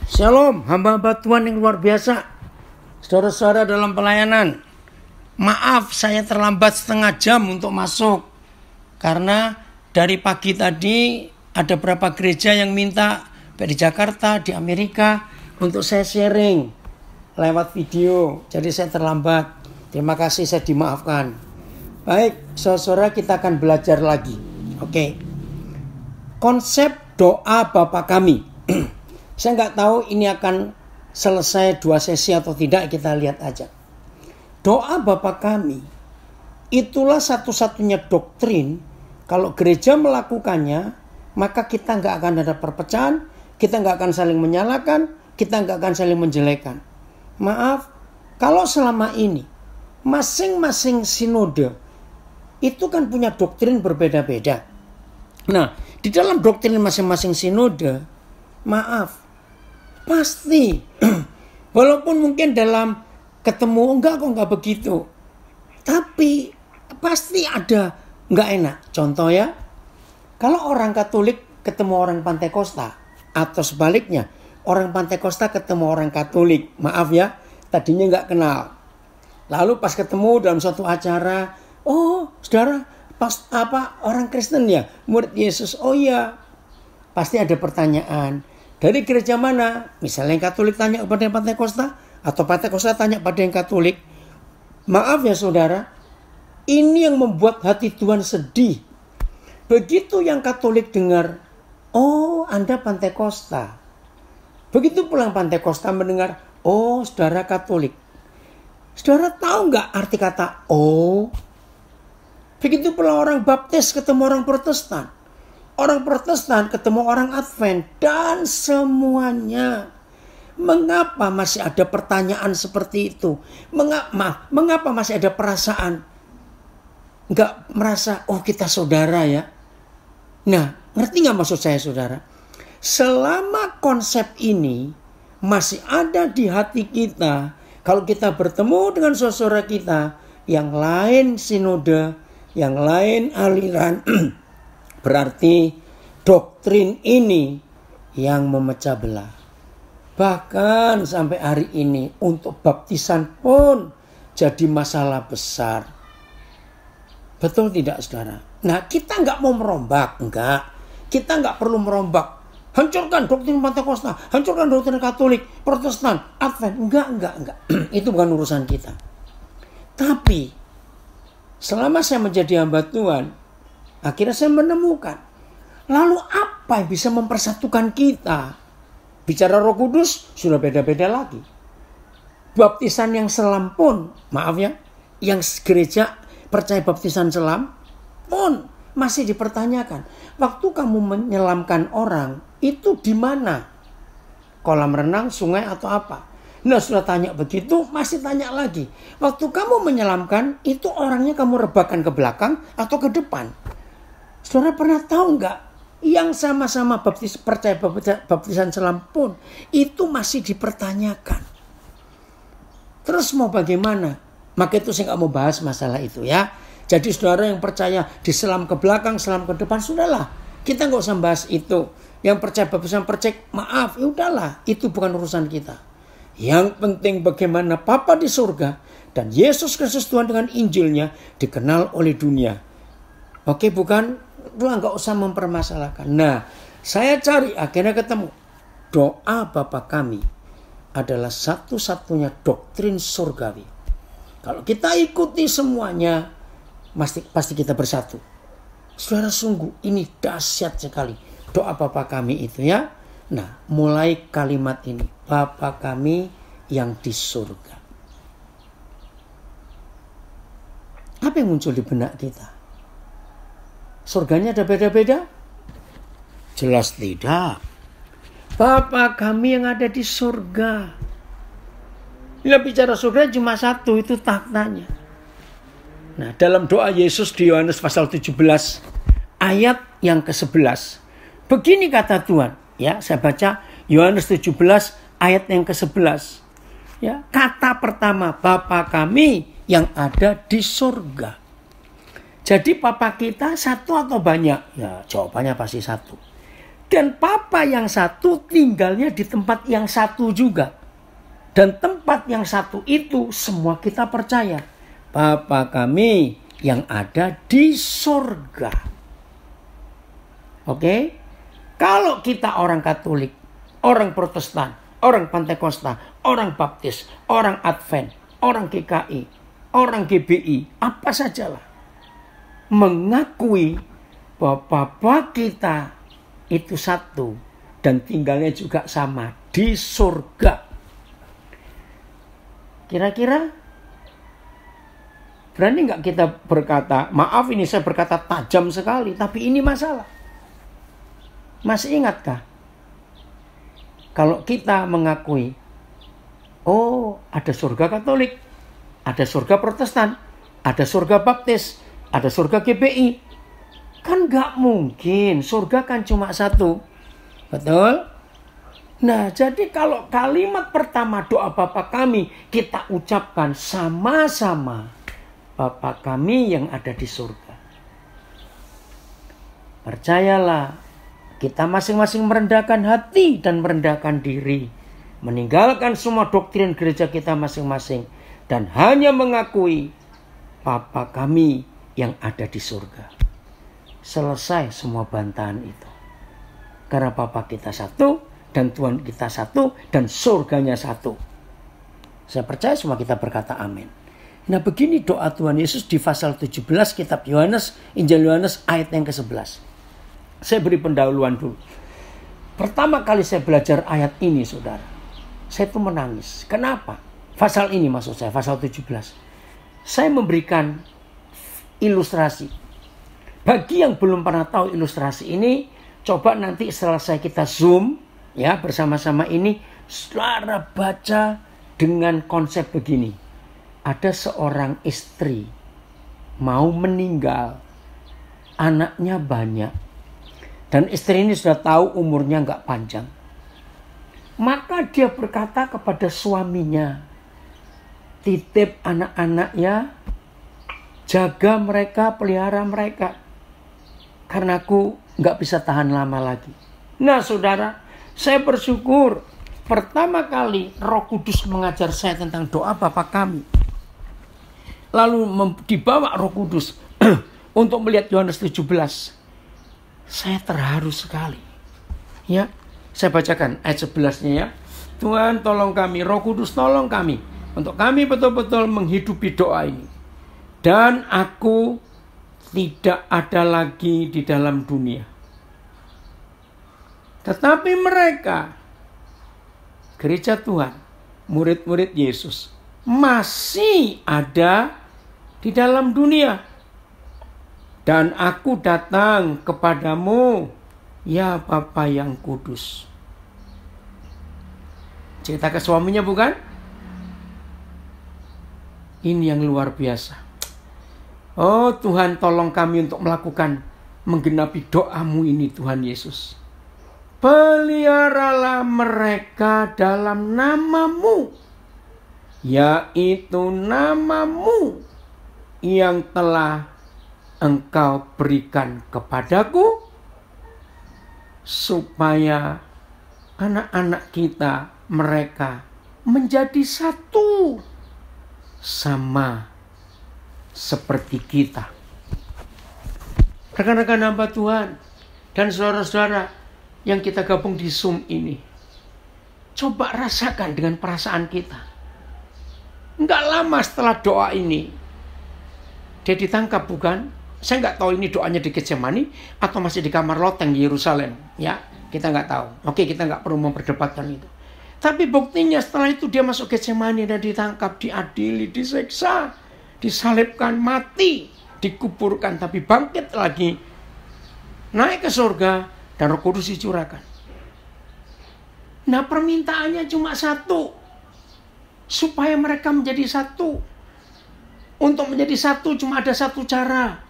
Shalom, hamba-hamba Tuhan yang luar biasa. Saudara-saudara dalam pelayanan, maaf saya terlambat setengah jam untuk masuk. Karena dari pagi tadi ada beberapa gereja yang minta di Jakarta, di Amerika, untuk saya sharing lewat video. Jadi saya terlambat. Terima kasih, saya dimaafkan. Baik, saudara-saudara, kita akan belajar lagi. Oke. Konsep doa Bapa Kami. Saya nggak tahu ini akan selesai 2 sesi atau tidak, kita lihat aja. Doa Bapa Kami itulah satu-satunya doktrin. Kalau gereja melakukannya, maka kita nggak akan ada perpecahan, kita nggak akan saling menyalahkan, kita nggak akan saling menjelekan. Maaf, kalau selama ini masing-masing sinode itu kan punya doktrin berbeda-beda. Nah, di dalam doktrin masing-masing sinode, maaf, pasti walaupun mungkin dalam ketemu enggak begitu, tapi pasti ada enggak enak. Contoh ya, kalau orang Katolik ketemu orang Pantekosta, atau sebaliknya orang Pantekosta ketemu orang Katolik, maaf ya, tadinya enggak kenal, lalu pas ketemu dalam suatu acara, oh saudara pas orang Kristen ya, murid Yesus, oh iya, pasti ada pertanyaan. Dari gereja mana? Misalnya yang Katolik tanya kepada yang Pantekosta, atau Pantekosta tanya pada yang Katolik. Maaf ya saudara, ini yang membuat hati Tuhan sedih. Begitu yang Katolik dengar, oh Anda Pantekosta. Begitu pulang Pantekosta mendengar, oh saudara Katolik. Saudara tahu nggak arti kata oh? Begitu pula orang Baptis ketemu orang Protestan. Orang Protestan ketemu orang Advent, dan semuanya. Mengapa masih ada pertanyaan seperti itu? Mengapa masih ada perasaan nggak merasa, oh kita saudara ya? Nah, ngerti nggak maksud saya saudara? Selama konsep ini masih ada di hati kita, kalau kita bertemu dengan saudara kita yang lain sinode, yang lain aliran, berarti doktrin ini yang memecah belah. Bahkan sampai hari ini untuk baptisan pun jadi masalah besar. Betul tidak saudara? Nah, kita nggak mau merombak, enggak. Kita nggak perlu merombak. Hancurkan doktrin Pantekosta, hancurkan doktrin Katolik, Protestan, Advent. Enggak. Itu bukan urusan kita. Tapi selama saya menjadi hamba Tuhan, akhirnya saya menemukan, lalu apa yang bisa mempersatukan kita? Bicara Roh Kudus sudah beda-beda lagi. Baptisan yang selam pun, maaf ya, yang gereja percaya baptisan selam pun masih dipertanyakan. Waktu kamu menyelamkan orang, itu di mana? Kolam renang, sungai atau apa? Nah, sudah tanya begitu, masih tanya lagi. Waktu kamu menyelamkan, itu orangnya kamu rebahkan ke belakang atau ke depan? Saudara pernah tahu nggak? Yang sama-sama percaya baptisan selam pun itu masih dipertanyakan. Terus mau bagaimana? Maka itu saya nggak mau bahas masalah itu ya. Jadi saudara yang percaya diselam ke belakang, selam ke depan, sudahlah. Kita nggak usah bahas itu. Yang percaya baptisan percaya, maaf, ya udahlah. Itu bukan urusan kita. Yang penting bagaimana Bapa di surga dan Yesus Kristus Tuhan dengan Injilnya dikenal oleh dunia. Oke, bukan? Nggak usah mempermasalahkan. Nah, saya cari, akhirnya ketemu. Doa Bapa Kami adalah satu-satunya doktrin surgawi. Kalau kita ikuti semuanya, pasti kita bersatu. Saudara, sungguh ini dahsyat sekali. Doa Bapa Kami itu ya. Nah, mulai kalimat ini. Bapa Kami yang di surga. Apa yang muncul di benak kita? Surganya ada beda-beda? Jelas tidak. Bapa Kami yang ada di surga. Bila bicara surga cuma satu, itu tahtanya. Nah, dalam doa Yesus di Yohanes pasal 17 ayat yang ke-11. Begini kata Tuhan, ya, saya baca Yohanes 17 ayat yang ke-11. Ya, kata pertama, Bapa Kami yang ada di surga. Jadi Bapa kita satu atau banyak? Ya, jawabannya pasti satu. Dan Bapa yang satu tinggalnya di tempat yang satu juga. Dan tempat yang satu itu semua kita percaya. Bapa kami yang ada di surga. Oke? Kalau kita orang Katolik, orang Protestan, orang Pantekosta, orang Baptis, orang Advent, orang GKI, orang GBI, apa sajalah, mengakui bahwa Bapa kita itu satu dan tinggalnya juga sama di surga. Kira-kira berani nggak kita berkata, maaf ini saya berkata tajam sekali, tapi ini masalah. Masih ingatkah? Kalau kita mengakui, oh ada surga Katolik, ada surga Protestan, ada surga Baptis, ada surga GBI. Kan gak mungkin, surga kan cuma satu. Betul? Nah, jadi kalau kalimat pertama doa Bapa kami kita ucapkan sama-sama, Bapa kami yang ada di surga. Percayalah, kita masing-masing merendahkan hati dan merendahkan diri. Meninggalkan semua doktrin gereja kita masing-masing. Dan hanya mengakui Bapa kami yang ada di surga. Selesai semua bantahan itu. Karena Bapa kita satu, dan Tuhan kita satu, dan surganya satu. Saya percaya semua kita berkata amin. Nah begini doa Tuhan Yesus di pasal 17 kitab Yohanes, Injil Yohanes ayat yang ke-11. Saya beri pendahuluan dulu. Pertama kali saya belajar ayat ini saudara, saya tuh menangis. Kenapa? Pasal ini maksud saya, pasal 17. Saya memberikan ilustrasi. Bagi yang belum pernah tahu ilustrasi ini, coba nanti selesai kita zoom ya bersama-sama ini, saudara baca dengan konsep begini. Ada seorang istri mau meninggal, anaknya banyak, dan istri ini sudah tahu umurnya nggak panjang. Maka dia berkata kepada suaminya, titip anak-anaknya, jaga mereka, pelihara mereka. Karena aku nggak bisa tahan lama lagi. Nah saudara, saya bersyukur pertama kali Roh Kudus mengajar saya tentang doa Bapa kami. Lalu dibawa Roh Kudus untuk melihat Yohanes 17. Saya terharu sekali. Ya, saya bacakan ayat 11-nya ya. Tuhan tolong kami, Roh Kudus tolong kami. Untuk kami betul-betul menghidupi doa ini. Dan aku tidak ada lagi di dalam dunia. Tetapi mereka, gereja Tuhan, murid-murid Yesus, masih ada di dalam dunia. Dan aku datang kepadamu, ya Bapa yang kudus. Cerita ke suaminya bukan? Ini yang luar biasa. Oh Tuhan, tolong kami untuk melakukan, menggenapi doamu ini Tuhan Yesus. Peliharalah mereka dalam namamu, yaitu namamu yang telah Engkau berikan kepadaku, supaya anak-anak kita, mereka menjadi satu sama seperti kita. Rekan-rekan hamba Tuhan dan saudara-saudara yang kita gabung di Zoom ini, coba rasakan dengan perasaan kita. Enggak lama setelah doa ini, dia ditangkap bukan? Saya nggak tahu ini doanya di Getsemani atau masih di kamar loteng di Yerusalem. Ya, kita nggak tahu. Oke, kita nggak perlu memperdebatkan itu. Tapi buktinya setelah itu dia masuk Getsemani dan ditangkap, diadili, disiksa, disalibkan, mati, dikuburkan, tapi bangkit lagi, naik ke surga, dan Roh Kudus dicurahkan. Nah permintaannya cuma satu, supaya mereka menjadi satu. Untuk menjadi satu cuma ada satu cara,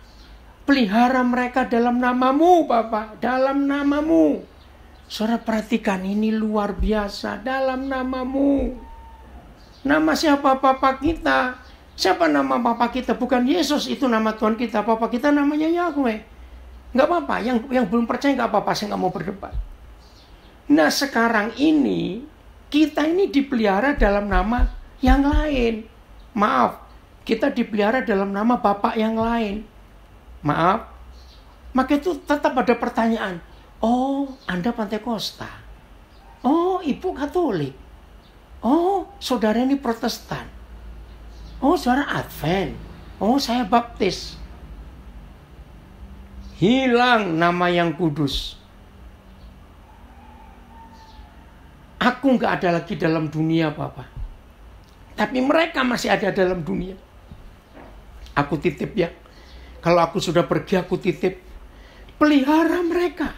pelihara mereka dalam namamu Bapa, dalam namamu. Saudara perhatikan, ini luar biasa, dalam namamu. Nama siapa Bapa kita? Siapa nama Bapa kita? Bukan Yesus, itu nama Tuhan kita. Bapa kita namanya Yahweh. Nggak apa-apa, yang belum percaya nggak apa-apa, saya nggak mau berdebat. Nah sekarang ini, kita ini dipelihara dalam nama yang lain. Maaf, kita dipelihara dalam nama Bapak yang lain. Maaf, maka itu tetap ada pertanyaan. Oh, Anda Pantekosta. Oh, Ibu Katolik. Oh, saudara ini Protestan. Oh, saudara Advent. Oh, saya Baptis. Hilang nama yang kudus. Aku nggak ada lagi dalam dunia, Bapak. Tapi mereka masih ada dalam dunia. Aku titip ya. Kalau aku sudah pergi, aku titip. Pelihara mereka.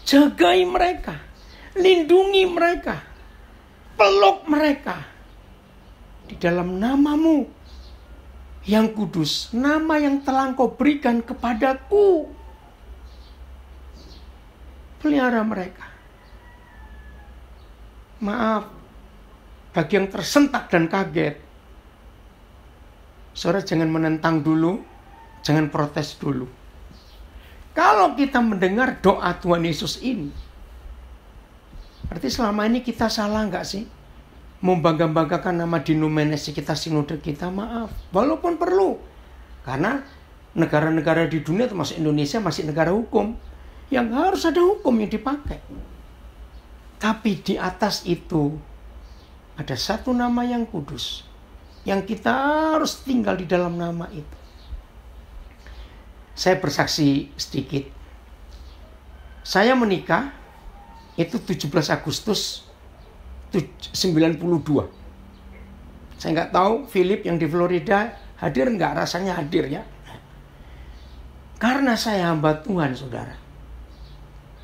Jagai mereka. Lindungi mereka. Peluk mereka. Di dalam namamu yang kudus. Nama yang telah Engkau berikan kepadaku. Pelihara mereka. Maaf, bagi yang tersentak dan kaget, saudara jangan menentang dulu, jangan protes dulu. Kalau kita mendengar doa Tuhan Yesus ini, berarti selama ini kita salah nggak sih? Membangga-banggakan nama denominasi kita, sinode kita, maaf. Walaupun perlu. Karena negara-negara di dunia termasuk Indonesia masih negara hukum. Yang harus ada hukum yang dipakai. Tapi di atas itu ada satu nama yang kudus. Yang kita harus tinggal di dalam nama itu. Saya bersaksi sedikit. Saya menikah itu 17 Agustus 92. Saya nggak tahu Philip yang di Florida hadir nggak, rasanya hadir ya. Karena saya hamba Tuhan, saudara.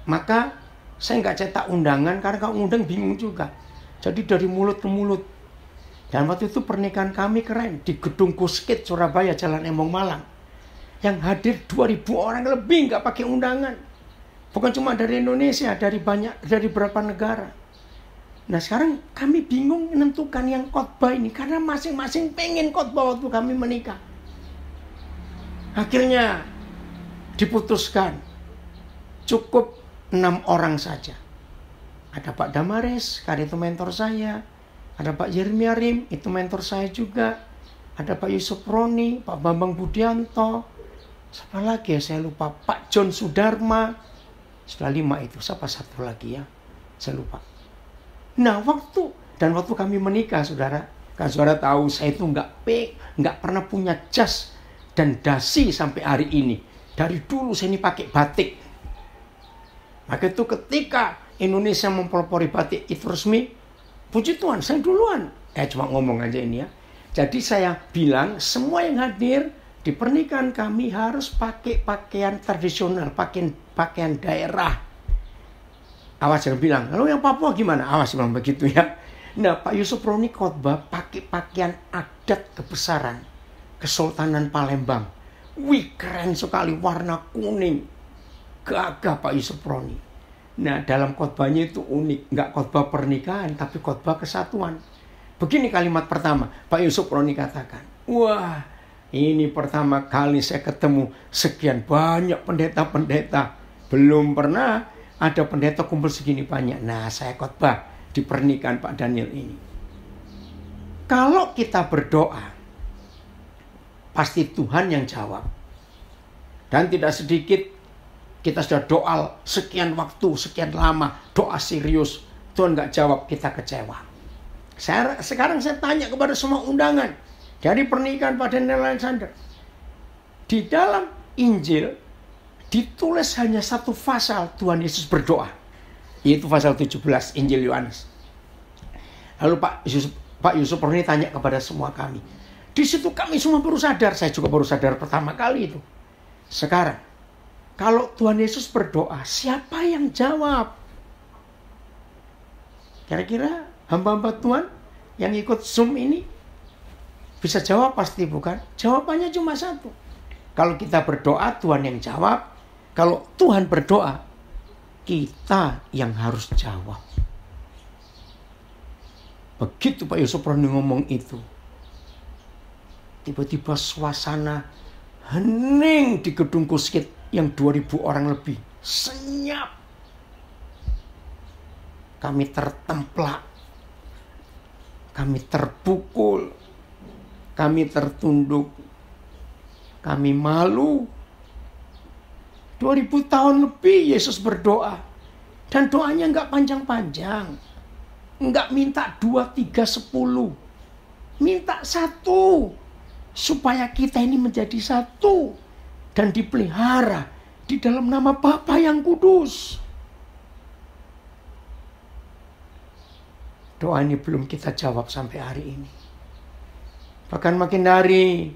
Maka saya nggak cetak undangan karena kalau undang bingung juga. Jadi dari mulut ke mulut. Dan waktu itu pernikahan kami keren di Gedung Kuskit Surabaya, Jalan Embong Malang. Yang hadir 2.000 orang lebih nggak pakai undangan. Bukan cuma dari Indonesia, dari beberapa negara. Nah sekarang kami bingung menentukan yang khotbah ini karena masing-masing pengen khotbah waktu kami menikah. Akhirnya diputuskan cukup 6 orang saja. Ada Pak Damares, karena itu mentor saya. Ada Pak Yeremia Rim, itu mentor saya juga. Ada Pak Yusuf Roni, Pak Bambang Budianto. Siapa lagi ya, saya lupa. Pak John Sudarma. Sudah 5 itu, siapa satu lagi ya? Saya lupa. Nah waktu kami menikah, saudara. Kan saudara tahu saya itu nggak pernah punya jas dan dasi sampai hari ini. Dari dulu saya ini pakai batik. Maka itu ketika Indonesia mempelopori batik itu resmi, puji Tuhan, saya duluan. Cuma ngomong aja ini ya. Jadi saya bilang semua yang hadir di pernikahan kami harus pakai pakaian tradisional, pakaian daerah. Awas jangan bilang, lalu yang Papua gimana? Awas bilang begitu ya. Nah Pak Yusuf Roni khotbah pakai pakaian adat kebesaran Kesultanan Palembang. Wih keren sekali, warna kuning. Gagah Pak Yusuf Roni. Nah dalam khotbahnya itu unik. Nggak khotbah pernikahan tapi khotbah kesatuan. Begini kalimat pertama Pak Yusuf Roni katakan, wah ini pertama kali saya ketemu sekian banyak pendeta-pendeta. Belum pernah ada pendeta kumpul segini banyak. Nah saya khotbah di pernikahan Pak Daniel ini. Kalau kita berdoa pasti Tuhan yang jawab. Dan tidak sedikit kita sudah doa sekian waktu, sekian lama, doa serius. Tuhan nggak jawab, kita kecewa. Sekarang saya tanya kepada semua undangan. Dari pernikahan Pak Daniel Alexander. Di dalam Injil, ditulis hanya satu pasal Tuhan Yesus berdoa. Yaitu pasal 17 Injil Yohanes. Lalu Pak Yusuf Roni tanya kepada semua kami. Di situ kami semua baru sadar. Saya juga baru sadar pertama kali itu. Sekarang, kalau Tuhan Yesus berdoa, siapa yang jawab? Kira-kira hamba-hamba Tuhan yang ikut Zoom ini bisa jawab pasti bukan? Jawabannya cuma satu. Kalau kita berdoa, Tuhan yang jawab. Kalau Tuhan berdoa, kita yang harus jawab. Begitu Pak Yusuf Roni ngomong itu, tiba-tiba suasana hening di Gedung Kuskit yang 2000 orang lebih. Senyap. Kami tertemplak. Kami terpukul. Kami tertunduk. Kami malu. 2000 tahun lebih Yesus berdoa. Dan doanya nggak panjang-panjang. Nggak minta 2, 3, 10. Minta 1. Supaya kita ini menjadi satu. Dan dipelihara di dalam nama Bapa yang kudus. Doa ini belum kita jawab sampai hari ini. Bahkan makin hari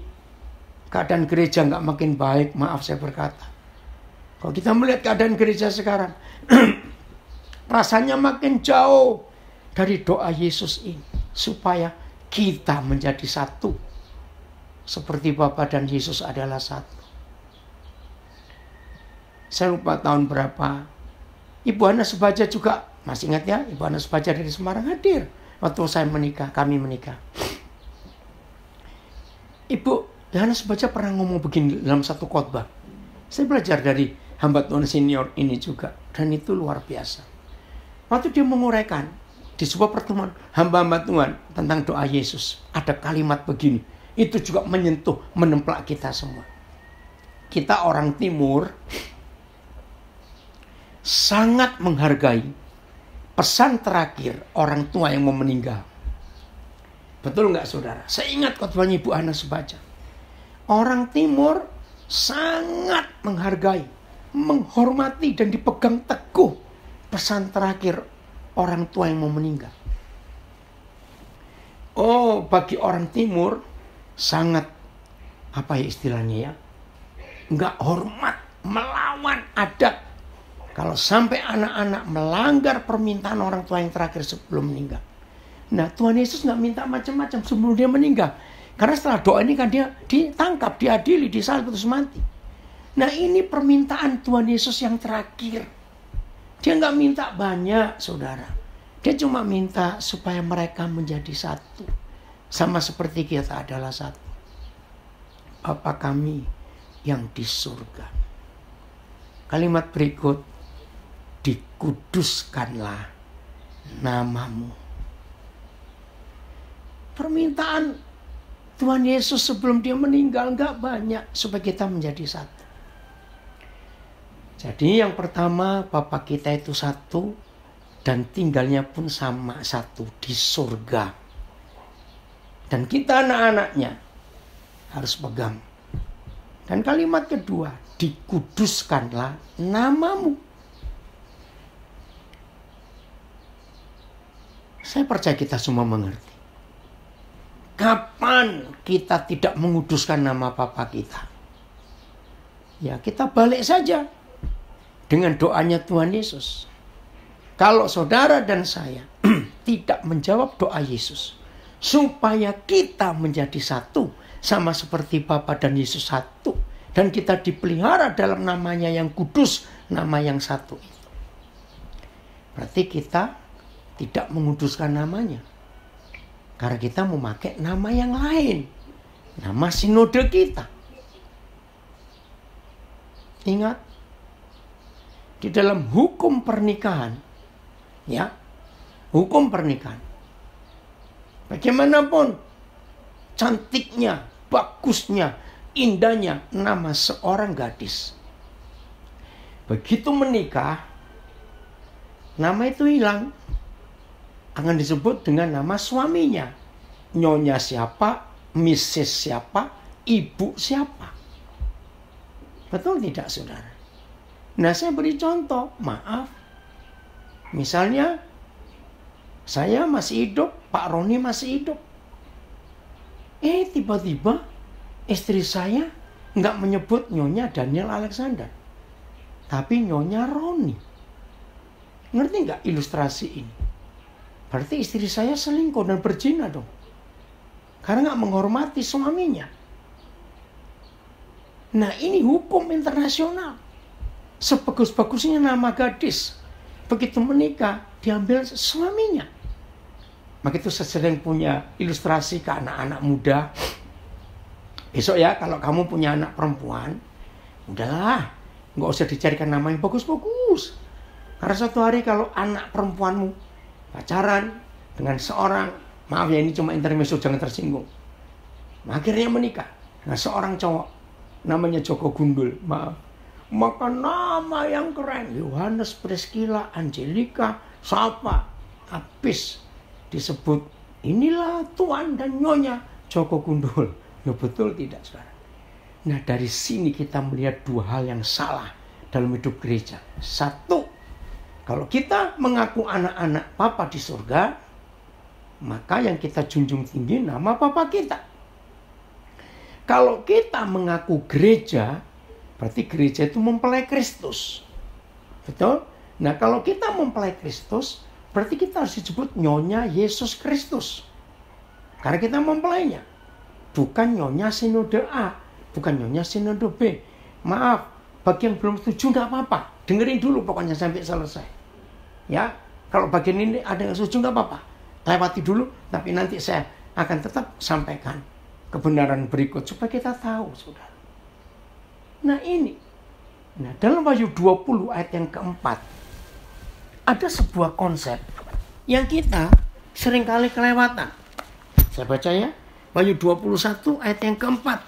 keadaan gereja nggak makin baik. Maaf saya berkata. Kalau kita melihat keadaan gereja sekarang, rasanya makin jauh dari doa Yesus ini. Supaya kita menjadi satu. Seperti Bapa dan Yesus adalah satu. Saya lupa tahun berapa. Ibu Hana Subaja juga, masih ingat ya? Ibu Hana Subaja dari Semarang hadir. Waktu saya menikah, kami menikah. Ibu Hana Subaja pernah ngomong begini dalam satu khotbah. Saya belajar dari hamba Tuhan senior ini juga. Dan itu luar biasa. Waktu dia menguraikan di sebuah pertemuan hamba-hamba Tuhan tentang doa Yesus. Ada kalimat begini. Itu juga menyentuh, menemplak kita semua. Kita orang timur sangat menghargai pesan terakhir orang tua yang mau meninggal. Betul nggak saudara? Saya ingat khotbahnya Ibu Hana Subaja. Orang timur sangat menghargai, menghormati dan dipegang teguh pesan terakhir orang tua yang mau meninggal. Oh, bagi orang timur sangat, apa ya istilahnya ya, nggak hormat, melawan adat. Kalau sampai anak-anak melanggar permintaan orang tua yang terakhir sebelum meninggal. Nah, Tuhan Yesus nggak minta macam-macam sebelum dia meninggal. Karena setelah doa ini kan dia ditangkap, diadili, disalib, terus mati. Nah, ini permintaan Tuhan Yesus yang terakhir. Dia nggak minta banyak, saudara. Dia cuma minta supaya mereka menjadi satu. Sama seperti kita adalah satu. Bapa kami yang di surga. Kalimat berikut. Dikuduskanlah namamu. Permintaan Tuhan Yesus sebelum dia meninggal gak banyak supaya kita menjadi satu. Jadi yang pertama, Bapa kita itu satu dan tinggalnya pun sama satu di surga. Dan kita anak-anaknya harus pegang. Dan kalimat kedua, dikuduskanlah namamu. Saya percaya kita semua mengerti. Kapan kita tidak menguduskan nama Bapa kita? Ya, kita balik saja dengan doanya Tuhan Yesus. Kalau saudara dan saya tidak menjawab doa Yesus, supaya kita menjadi satu, sama seperti Bapa dan Yesus satu, dan kita dipelihara dalam namanya yang kudus, nama yang satu itu. Berarti kita tidak menguduskan namanya. Karena kita memakai nama yang lain. Nama sinode kita. Ingat. Di dalam hukum pernikahan. Ya. Hukum pernikahan. Bagaimanapun. Cantiknya. Bagusnya. Indahnya. Nama seorang gadis. Begitu menikah. Nama itu hilang. Akan disebut dengan nama suaminya. Nyonya siapa, Mrs. siapa, ibu siapa. Betul tidak saudara? Nah saya beri contoh, maaf. Misalnya, saya masih hidup, Pak Roni masih hidup. Tiba-tiba istri saya nggak menyebut Nyonya Daniel Alexander. Tapi Nyonya Roni. Ngerti nggak ilustrasi ini? Berarti istri saya selingkuh dan berzina dong. Karena nggak menghormati suaminya. Nah ini hukum internasional. Sebagus-bagusnya nama gadis. Begitu menikah, diambil suaminya. Begitu saya sering punya ilustrasi ke anak-anak muda. Besok ya kalau kamu punya anak perempuan, udahlah. Nggak usah dicarikan nama yang bagus-bagus. Karena suatu hari kalau anak perempuanmu pacaran dengan seorang, maaf ya ini cuma intermezzo, jangan tersinggung, akhirnya menikah dengan seorang cowok namanya Joko Gundul, maaf, maka nama yang keren Yohanes, Priscilla, Angelika, siapa, habis disebut inilah tuan dan nyonya Joko Gundul. Ya betul tidak, saudara? Nah, dari sini kita melihat dua hal yang salah dalam hidup gereja. Satu, kalau kita mengaku anak-anak Papa di surga, maka yang kita junjung tinggi nama Papa kita. Kalau kita mengaku gereja, berarti gereja itu mempelai Kristus. Betul? Nah, kalau kita mempelai Kristus, berarti kita harus disebut nyonya Yesus Kristus. Karena kita mempelainya. Bukan nyonya sinode A, bukan nyonya sinode B. Maaf, bagi yang belum setuju nggak apa-apa. Dengerin dulu pokoknya sampai selesai. Ya, kalau bagian ini ada yang setuju nggak apa-apa. Lewati dulu, tapi nanti saya akan tetap sampaikan kebenaran berikut supaya kita tahu, saudara. Nah ini, dalam Wahyu 20 ayat yang keempat, ada sebuah konsep yang kita seringkali kelewatan. Saya baca ya, Wahyu 21 ayat yang keempat.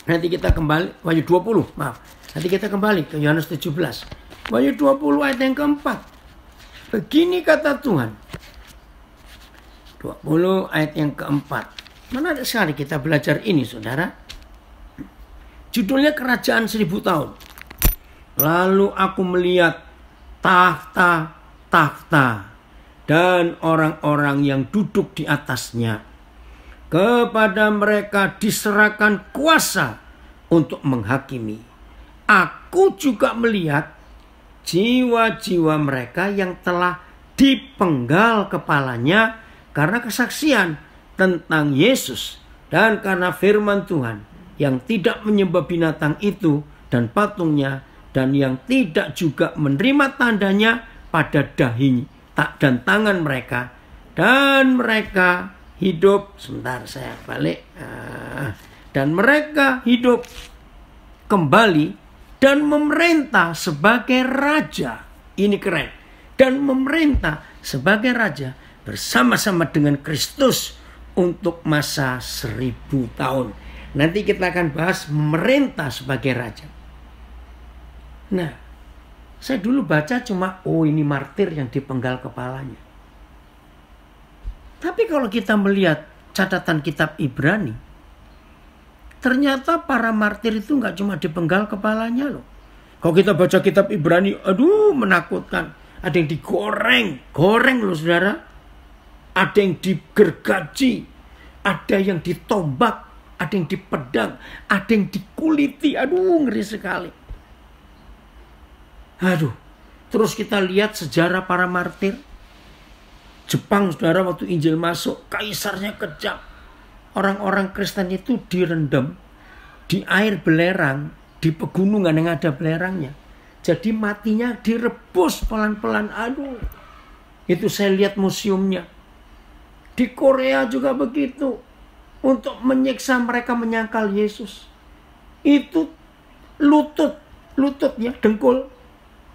Nanti kita kembali, Wahyu 20, maaf. Nanti kita kembali ke Yohanes 17. Wahyu 20 ayat yang keempat. Begini kata Tuhan. 20 ayat yang keempat. Menarik sekali kita belajar ini, saudara. Judulnya Kerajaan 1000 tahun. Lalu aku melihat tahta-tahta dan orang-orang yang duduk di atasnya. Kepada mereka diserahkan kuasa untuk menghakimi. Aku juga melihat jiwa-jiwa mereka yang telah dipenggal kepalanya karena kesaksian tentang Yesus dan karena firman Tuhan, yang tidak menyembah binatang itu dan patungnya, dan yang tidak juga menerima tandanya pada dahi dan tangan mereka, dan mereka hidup, sebentar saya balik, dan mereka hidup kembali dan memerintah sebagai raja. Ini keren. Dan memerintah sebagai raja bersama-sama dengan Kristus untuk masa 1000 tahun. Nanti kita akan bahas memerintah sebagai raja. Nah, saya dulu baca cuma, oh ini martir yang dipenggal kepalanya. Tapi kalau kita melihat catatan kitab Ibrani, ternyata para martir itu nggak cuma dipenggal kepalanya loh. Kalau kita baca kitab Ibrani, aduh menakutkan. Ada yang goreng loh saudara. Ada yang digergaji, ada yang ditombak, ada yang dipedang, ada yang dikuliti. Aduh, ngeri sekali. Aduh, terus kita lihat sejarah para martir. Jepang, saudara, waktu Injil masuk, kaisarnya kejam. Orang-orang Kristen itu direndam di air belerang, di pegunungan yang ada belerangnya. Jadi matinya direbus pelan-pelan. Aduh, itu saya lihat museumnya. Di Korea juga begitu. Untuk menyiksa mereka menyangkal Yesus. Itu lutut ya, dengkul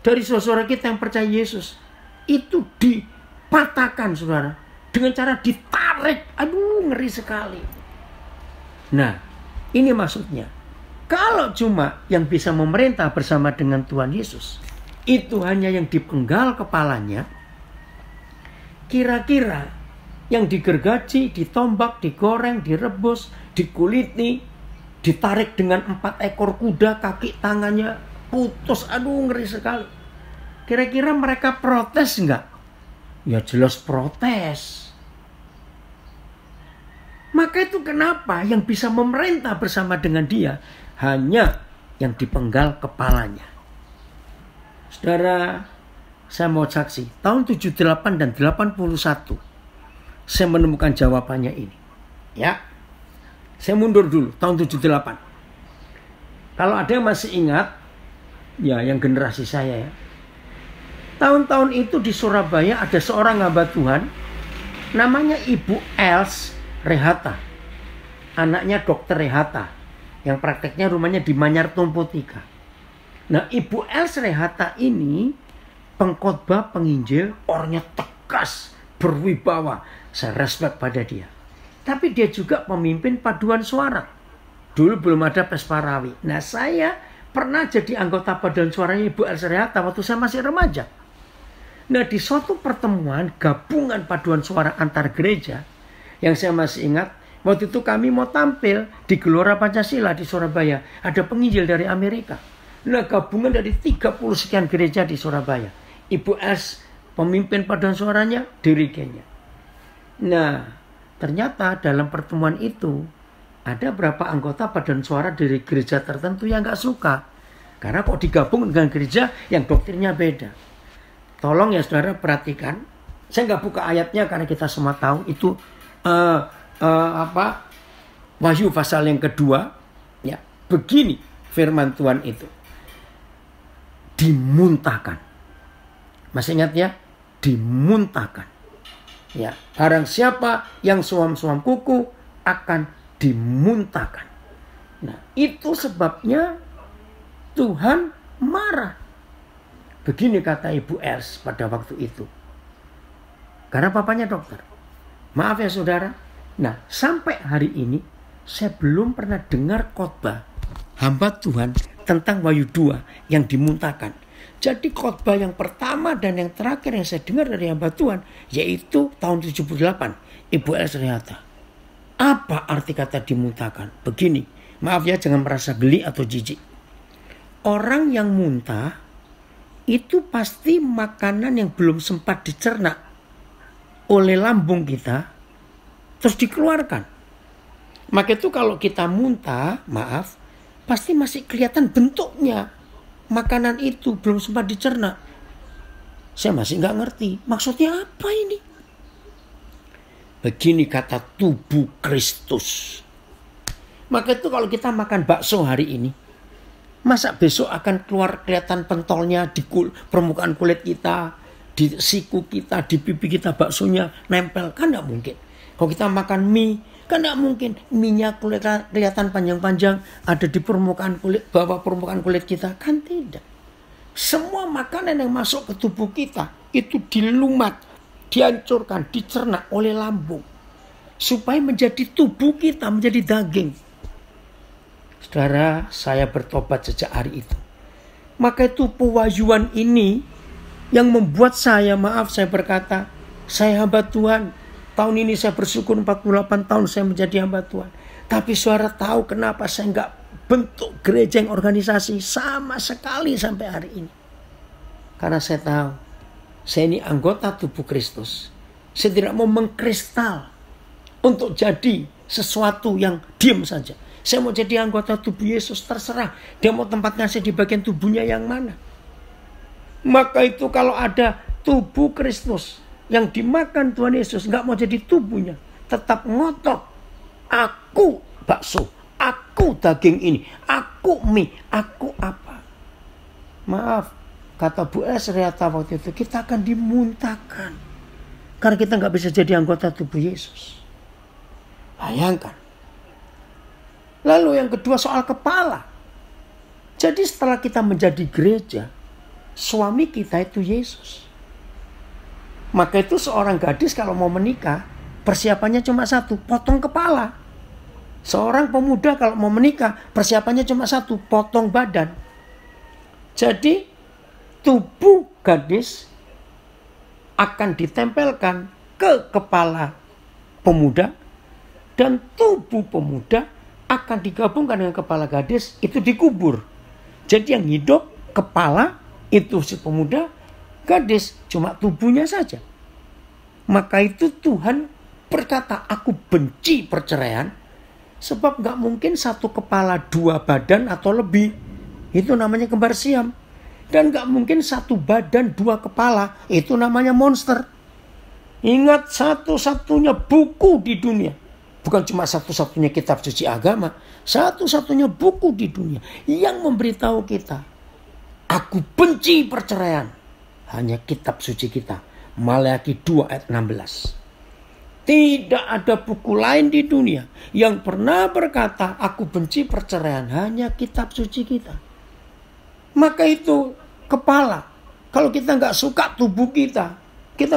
dari saudara kita yang percaya Yesus. Itu dipatahkan, saudara. Dengan cara ditarik. Aduh, ngeri sekali. Nah, ini maksudnya. Kalau cuma yang bisa memerintah bersama dengan Tuhan Yesus, itu hanya yang dipenggal kepalanya, kira-kira yang digergaji, ditombak, digoreng, direbus, dikuliti, ditarik dengan 4 ekor kuda, kaki tangannya putus. Aduh, ngeri sekali. Kira-kira mereka protes enggak? Ya jelas protes. Maka itu kenapa yang bisa memerintah bersama dengan dia hanya yang dipenggal kepalanya. Saudara, saya mau saksi. Tahun 78 dan 81. Saya menemukan jawabannya ini. Ya. Saya mundur dulu. Tahun 78. Kalau ada yang masih ingat. Ya, yang generasi saya ya. Tahun-tahun itu di Surabaya ada seorang hamba Tuhan. Namanya Ibu Els Rehata. Anaknya Dokter Rehata. Yang prakteknya rumahnya di Manyar Tumpu 3. Nah, Ibu Els Rehata ini pengkhotbah, penginjil, orangnya tegas, berwibawa. Saya respect pada dia. Tapi dia juga pemimpin paduan suara. Dulu belum ada Pesparawi. Nah, saya pernah jadi anggota paduan suaranya Ibu Els Rehata waktu saya masih remaja. Nah, di suatu pertemuan gabungan paduan suara antar gereja, yang saya masih ingat, waktu itu kami mau tampil di Gelora Pancasila di Surabaya. Ada penginjil dari Amerika. Nah, gabungan dari 30 sekian gereja di Surabaya. Ibu Els pemimpin paduan suaranya, dirigennya. Nah, ternyata dalam pertemuan itu ada berapa anggota paduan suara dari gereja tertentu yang gak suka. Karena kok digabung dengan gereja yang doktrinnya beda. Tolong ya saudara perhatikan. Saya gak buka ayatnya karena kita semua tahu itu Wahyu pasal yang kedua. Ya, begini firman Tuhan itu. Dimuntahkan. Masih ingat ya? Dimuntahkan. Ya, barang siapa yang suam-suam kuku akan dimuntahkan. Nah, itu sebabnya Tuhan marah. Begini kata Ibu Els pada waktu itu. Karena papanya dokter. Maaf ya saudara. Nah, sampai hari ini saya belum pernah dengar khotbah hamba Tuhan tentang Wahyu 2 yang dimuntahkan. Jadi khotbah yang pertama dan yang terakhir yang saya dengar dari hamba Tuhan yaitu tahun 78, Ibu Els Rehata. Apa arti kata dimuntahkan? Begini, maaf ya jangan merasa geli atau jijik. Orang yang muntah itu pasti makanan yang belum sempat dicerna oleh lambung kita terus dikeluarkan. Maka itu kalau kita muntah, maaf, pasti masih kelihatan bentuknya. Makanan itu belum sempat dicerna. Saya masih nggak ngerti maksudnya apa ini. Begini kata tubuh Kristus. Maka itu kalau kita makan bakso hari ini, masa besok akan keluar kelihatan pentolnya di permukaan kulit kita, di siku kita, di pipi kita baksonya nempel? Kan nggak mungkin. Kalau kita makan mie, kan nggak mungkin minyak kelihatan panjang-panjang ada di permukaan kulit, bawah permukaan kulit kita. Kan tidak. Semua makanan yang masuk ke tubuh kita itu dilumat, dihancurkan, dicerna oleh lambung. Supaya menjadi tubuh kita, menjadi daging. Saudara, saya bertobat sejak hari itu. Maka itu pewahyuan ini yang membuat saya, maaf saya berkata, saya hamba Tuhan. Tahun ini saya bersyukur 48 tahun saya menjadi hamba Tuhan. Tapi saudara tahu kenapa saya nggak bentuk gereja yang organisasi sama sekali sampai hari ini. Karena saya tahu saya ini anggota tubuh Kristus. Saya tidak mau mengkristal untuk jadi sesuatu yang diam saja. Saya mau jadi anggota tubuh Yesus, terserah. Dia mau tempatnya saya di bagian tubuhnya yang mana. Maka itu kalau ada tubuh Kristus yang dimakan Tuhan Yesus, nggak mau jadi tubuhnya, tetap ngotot. Aku bakso, aku daging ini, aku mie, aku apa. Maaf, kata Bu Els Rehata waktu itu, kita akan dimuntahkan. Karena kita nggak bisa jadi anggota tubuh Yesus. Bayangkan. Lalu yang kedua soal kepala. Jadi setelah kita menjadi gereja, suami kita itu Yesus. Maka itu seorang gadis kalau mau menikah, persiapannya cuma satu, potong kepala. Seorang pemuda kalau mau menikah, persiapannya cuma satu, potong badan. Jadi tubuh gadis akan ditempelkan ke kepala pemuda, dan tubuh pemuda akan digabungkan dengan kepala gadis, itu dikubur. Jadi yang hidup kepala itu si pemuda, gadis cuma tubuhnya saja. Maka itu Tuhan berkata, aku benci perceraian, sebab gak mungkin satu kepala dua badan atau lebih. Itu namanya kembar siam. Dan gak mungkin satu badan dua kepala, itu namanya monster. Ingat, satu-satunya buku di dunia, bukan cuma satu-satunya kitab suci agama, satu-satunya buku di dunia yang memberitahu kita, aku benci perceraian, hanya kitab suci kita, Maleakhi 2 ayat 16. Tidak ada buku lain di dunia yang pernah berkata aku benci perceraian, hanya kitab suci kita. Maka itu kepala. Kalau kita nggak suka tubuh kita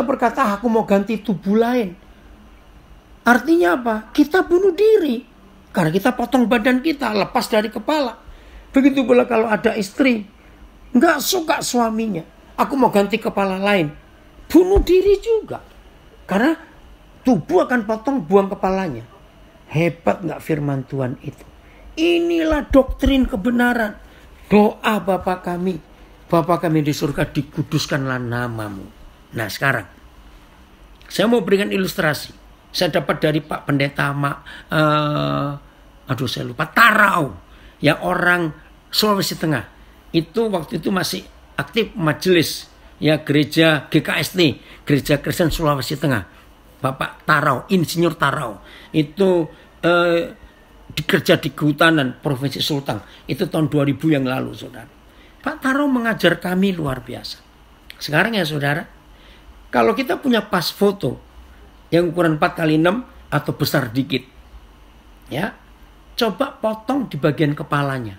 berkata aku mau ganti tubuh lain. Artinya apa? Kita bunuh diri. Karena kita potong badan kita, lepas dari kepala. Begitu pula kalau ada istri, nggak suka suaminya, aku mau ganti kepala lain. Bunuh diri juga. Karena tubuh akan potong, buang kepalanya. Hebat nggak firman Tuhan itu? Inilah doktrin kebenaran. Doa Bapa kami di surga, dikuduskanlah namamu. Nah sekarang, saya mau berikan ilustrasi. Saya dapat dari Pak Pendeta Tarau, yang orang Sulawesi Tengah. Itu waktu itu masih aktif majelis ya gereja GKST, Gereja Kristen Sulawesi Tengah. Bapak Tarau, Insinyur Tarau. Itu dikerja di kehutanan Provinsi Sulteng. Itu tahun 2000 yang lalu, saudara. Pak Tarau mengajar kami luar biasa. Sekarang ya saudara, kalau kita punya pas foto yang ukuran 4x6 atau besar dikit, ya, coba potong di bagian kepalanya,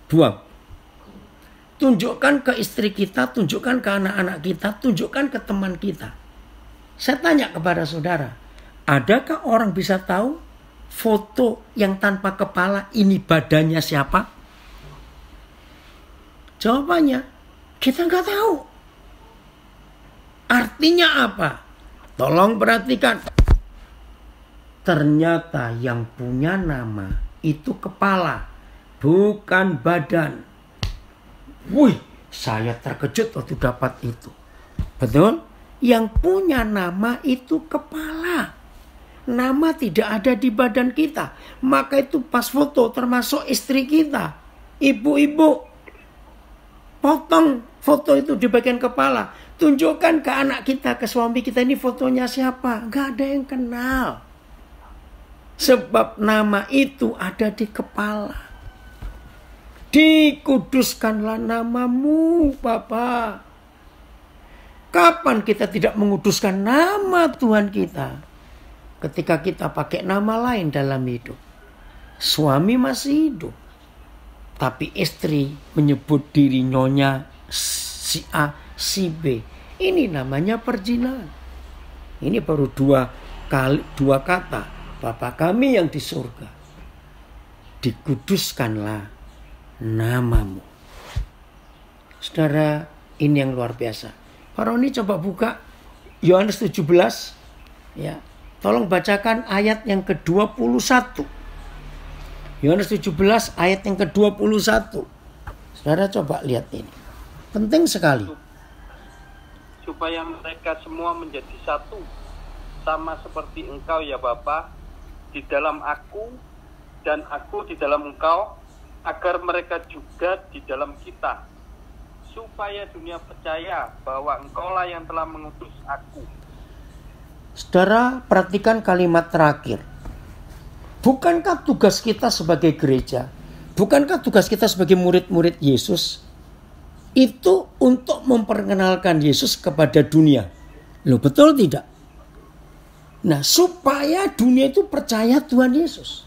buang. Tunjukkan ke istri kita, tunjukkan ke anak-anak kita, tunjukkan ke teman kita. Saya tanya kepada saudara, adakah orang bisa tahu foto yang tanpa kepala ini badannya siapa? Jawabannya, kita nggak tahu. Artinya apa? Tolong perhatikan. Ternyata yang punya nama itu kepala, bukan badan. Wih, saya terkejut waktu dapat itu. Betul? Yang punya nama itu kepala. Nama tidak ada di badan kita. Maka itu pas foto termasuk istri kita. Ibu-ibu, potong foto itu di bagian kepala. Tunjukkan ke anak kita, ke suami kita, ini fotonya siapa? Gak ada yang kenal. Sebab nama itu ada di kepala. Dikuduskanlah namamu, Bapa. Kapan kita tidak menguduskan nama Tuhan kita? Ketika kita pakai nama lain dalam hidup. Suami masih hidup, tapi istri menyebut diri nyonya si A, si B. Ini namanya perzinahan. Ini baru dua kata. Bapa kami yang di surga, dikuduskanlah namamu. Saudara, ini yang luar biasa. Pak Roni coba buka Yohanes 17. Ya, tolong bacakan ayat yang ke-21. Yohanes 17 ayat yang ke-21. Saudara coba lihat ini. Penting sekali. Supaya mereka semua menjadi satu, sama seperti Engkau ya Bapa, di dalam aku dan aku di dalam Engkau, agar mereka juga di dalam kita, supaya dunia percaya bahwa Engkaulah yang telah mengutus aku. Saudara, perhatikan kalimat terakhir. Bukankah tugas kita sebagai gereja, bukankah tugas kita sebagai murid-murid Yesus itu untuk memperkenalkan Yesus kepada dunia? Loh, betul tidak? Nah, supaya dunia itu percaya Tuhan Yesus.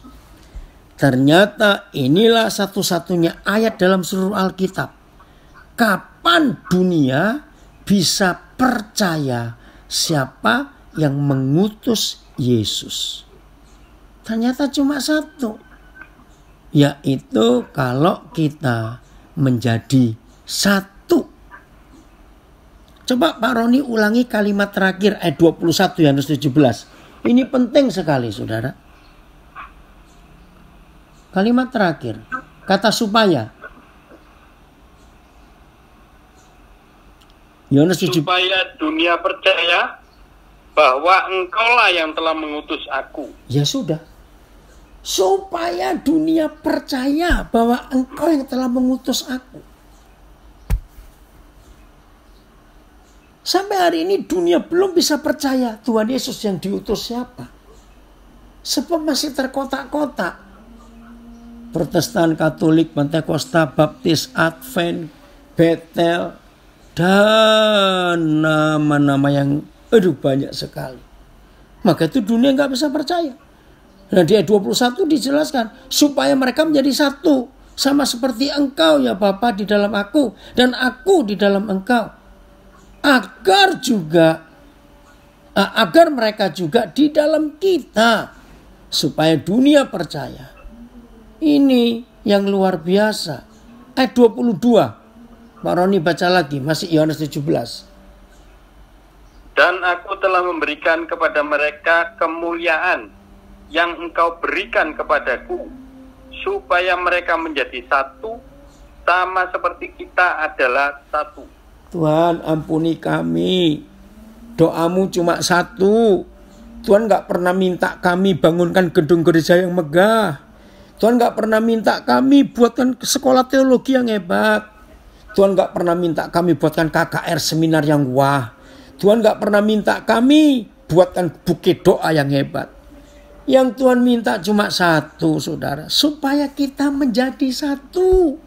Ternyata inilah satu-satunya ayat dalam seluruh Alkitab. Kapan dunia bisa percaya siapa yang mengutus Yesus? Ternyata cuma satu. Yaitu kalau kita menjadi satu. Coba Pak Roni ulangi kalimat terakhir ayat 21 Yohanes 17. Ini penting sekali, saudara. Kalimat terakhir, kata supaya. Yohanes 17. Supaya dunia percaya bahwa Engkaulah yang telah mengutus aku. Ya sudah. Supaya dunia percaya bahwa Engkau yang telah mengutus aku. Sampai hari ini dunia belum bisa percaya Tuhan Yesus yang diutus siapa. Sebab masih terkotak-kotak. Protestan, Katolik, Pentakosta, Baptis, Advent, Betel, dan nama-nama yang banyak sekali. Maka itu dunia gak bisa percaya. Nah di ayat 21 dijelaskan supaya mereka menjadi satu, sama seperti Engkau ya Bapa di dalam aku dan aku di dalam Engkau. Agar mereka juga di dalam kita, supaya dunia percaya. Ini yang luar biasa. Ayat 22. Pak Roni baca lagi, masih Yohanes 17. Dan aku telah memberikan kepada mereka kemuliaan yang Engkau berikan kepadaku, supaya mereka menjadi satu, sama seperti kita adalah satu. Tuhan, ampuni kami. Doamu cuma satu. Tuhan gak pernah minta kami bangunkan gedung gereja yang megah. Tuhan gak pernah minta kami buatkan sekolah teologi yang hebat. Tuhan gak pernah minta kami buatkan KKR seminar yang wah. Tuhan gak pernah minta kami buatkan bukit doa yang hebat. Yang Tuhan minta cuma satu, saudara. Supaya kita menjadi satu.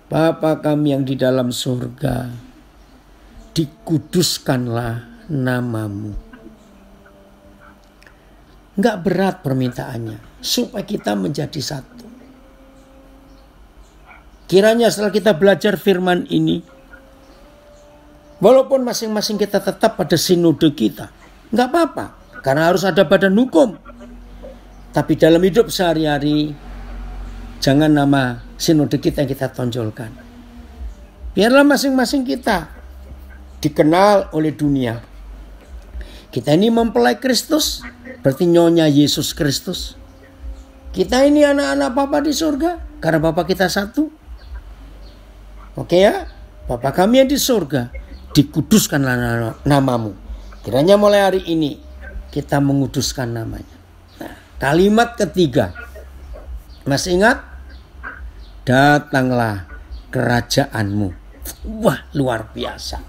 Bapa kami yang di dalam surga, dikuduskanlah namamu. Enggak berat permintaannya, supaya kita menjadi satu. Kiranya setelah kita belajar firman ini, walaupun masing-masing kita tetap pada sinode kita, enggak apa-apa, karena harus ada badan hukum. Tapi dalam hidup sehari-hari, jangan nama sinode kita yang kita tonjolkan. Biarlah masing-masing kita dikenal oleh dunia. Kita ini mempelai Kristus, berarti nyonya Yesus Kristus. Kita ini anak-anak Bapa di surga, karena Bapa kita satu. Oke ya, Bapa kami yang di surga, dikuduskanlah namamu. Kiranya mulai hari ini kita menguduskan namanya. Nah, kalimat ketiga, masih ingat? Datanglah kerajaanmu. Wah, luar biasa.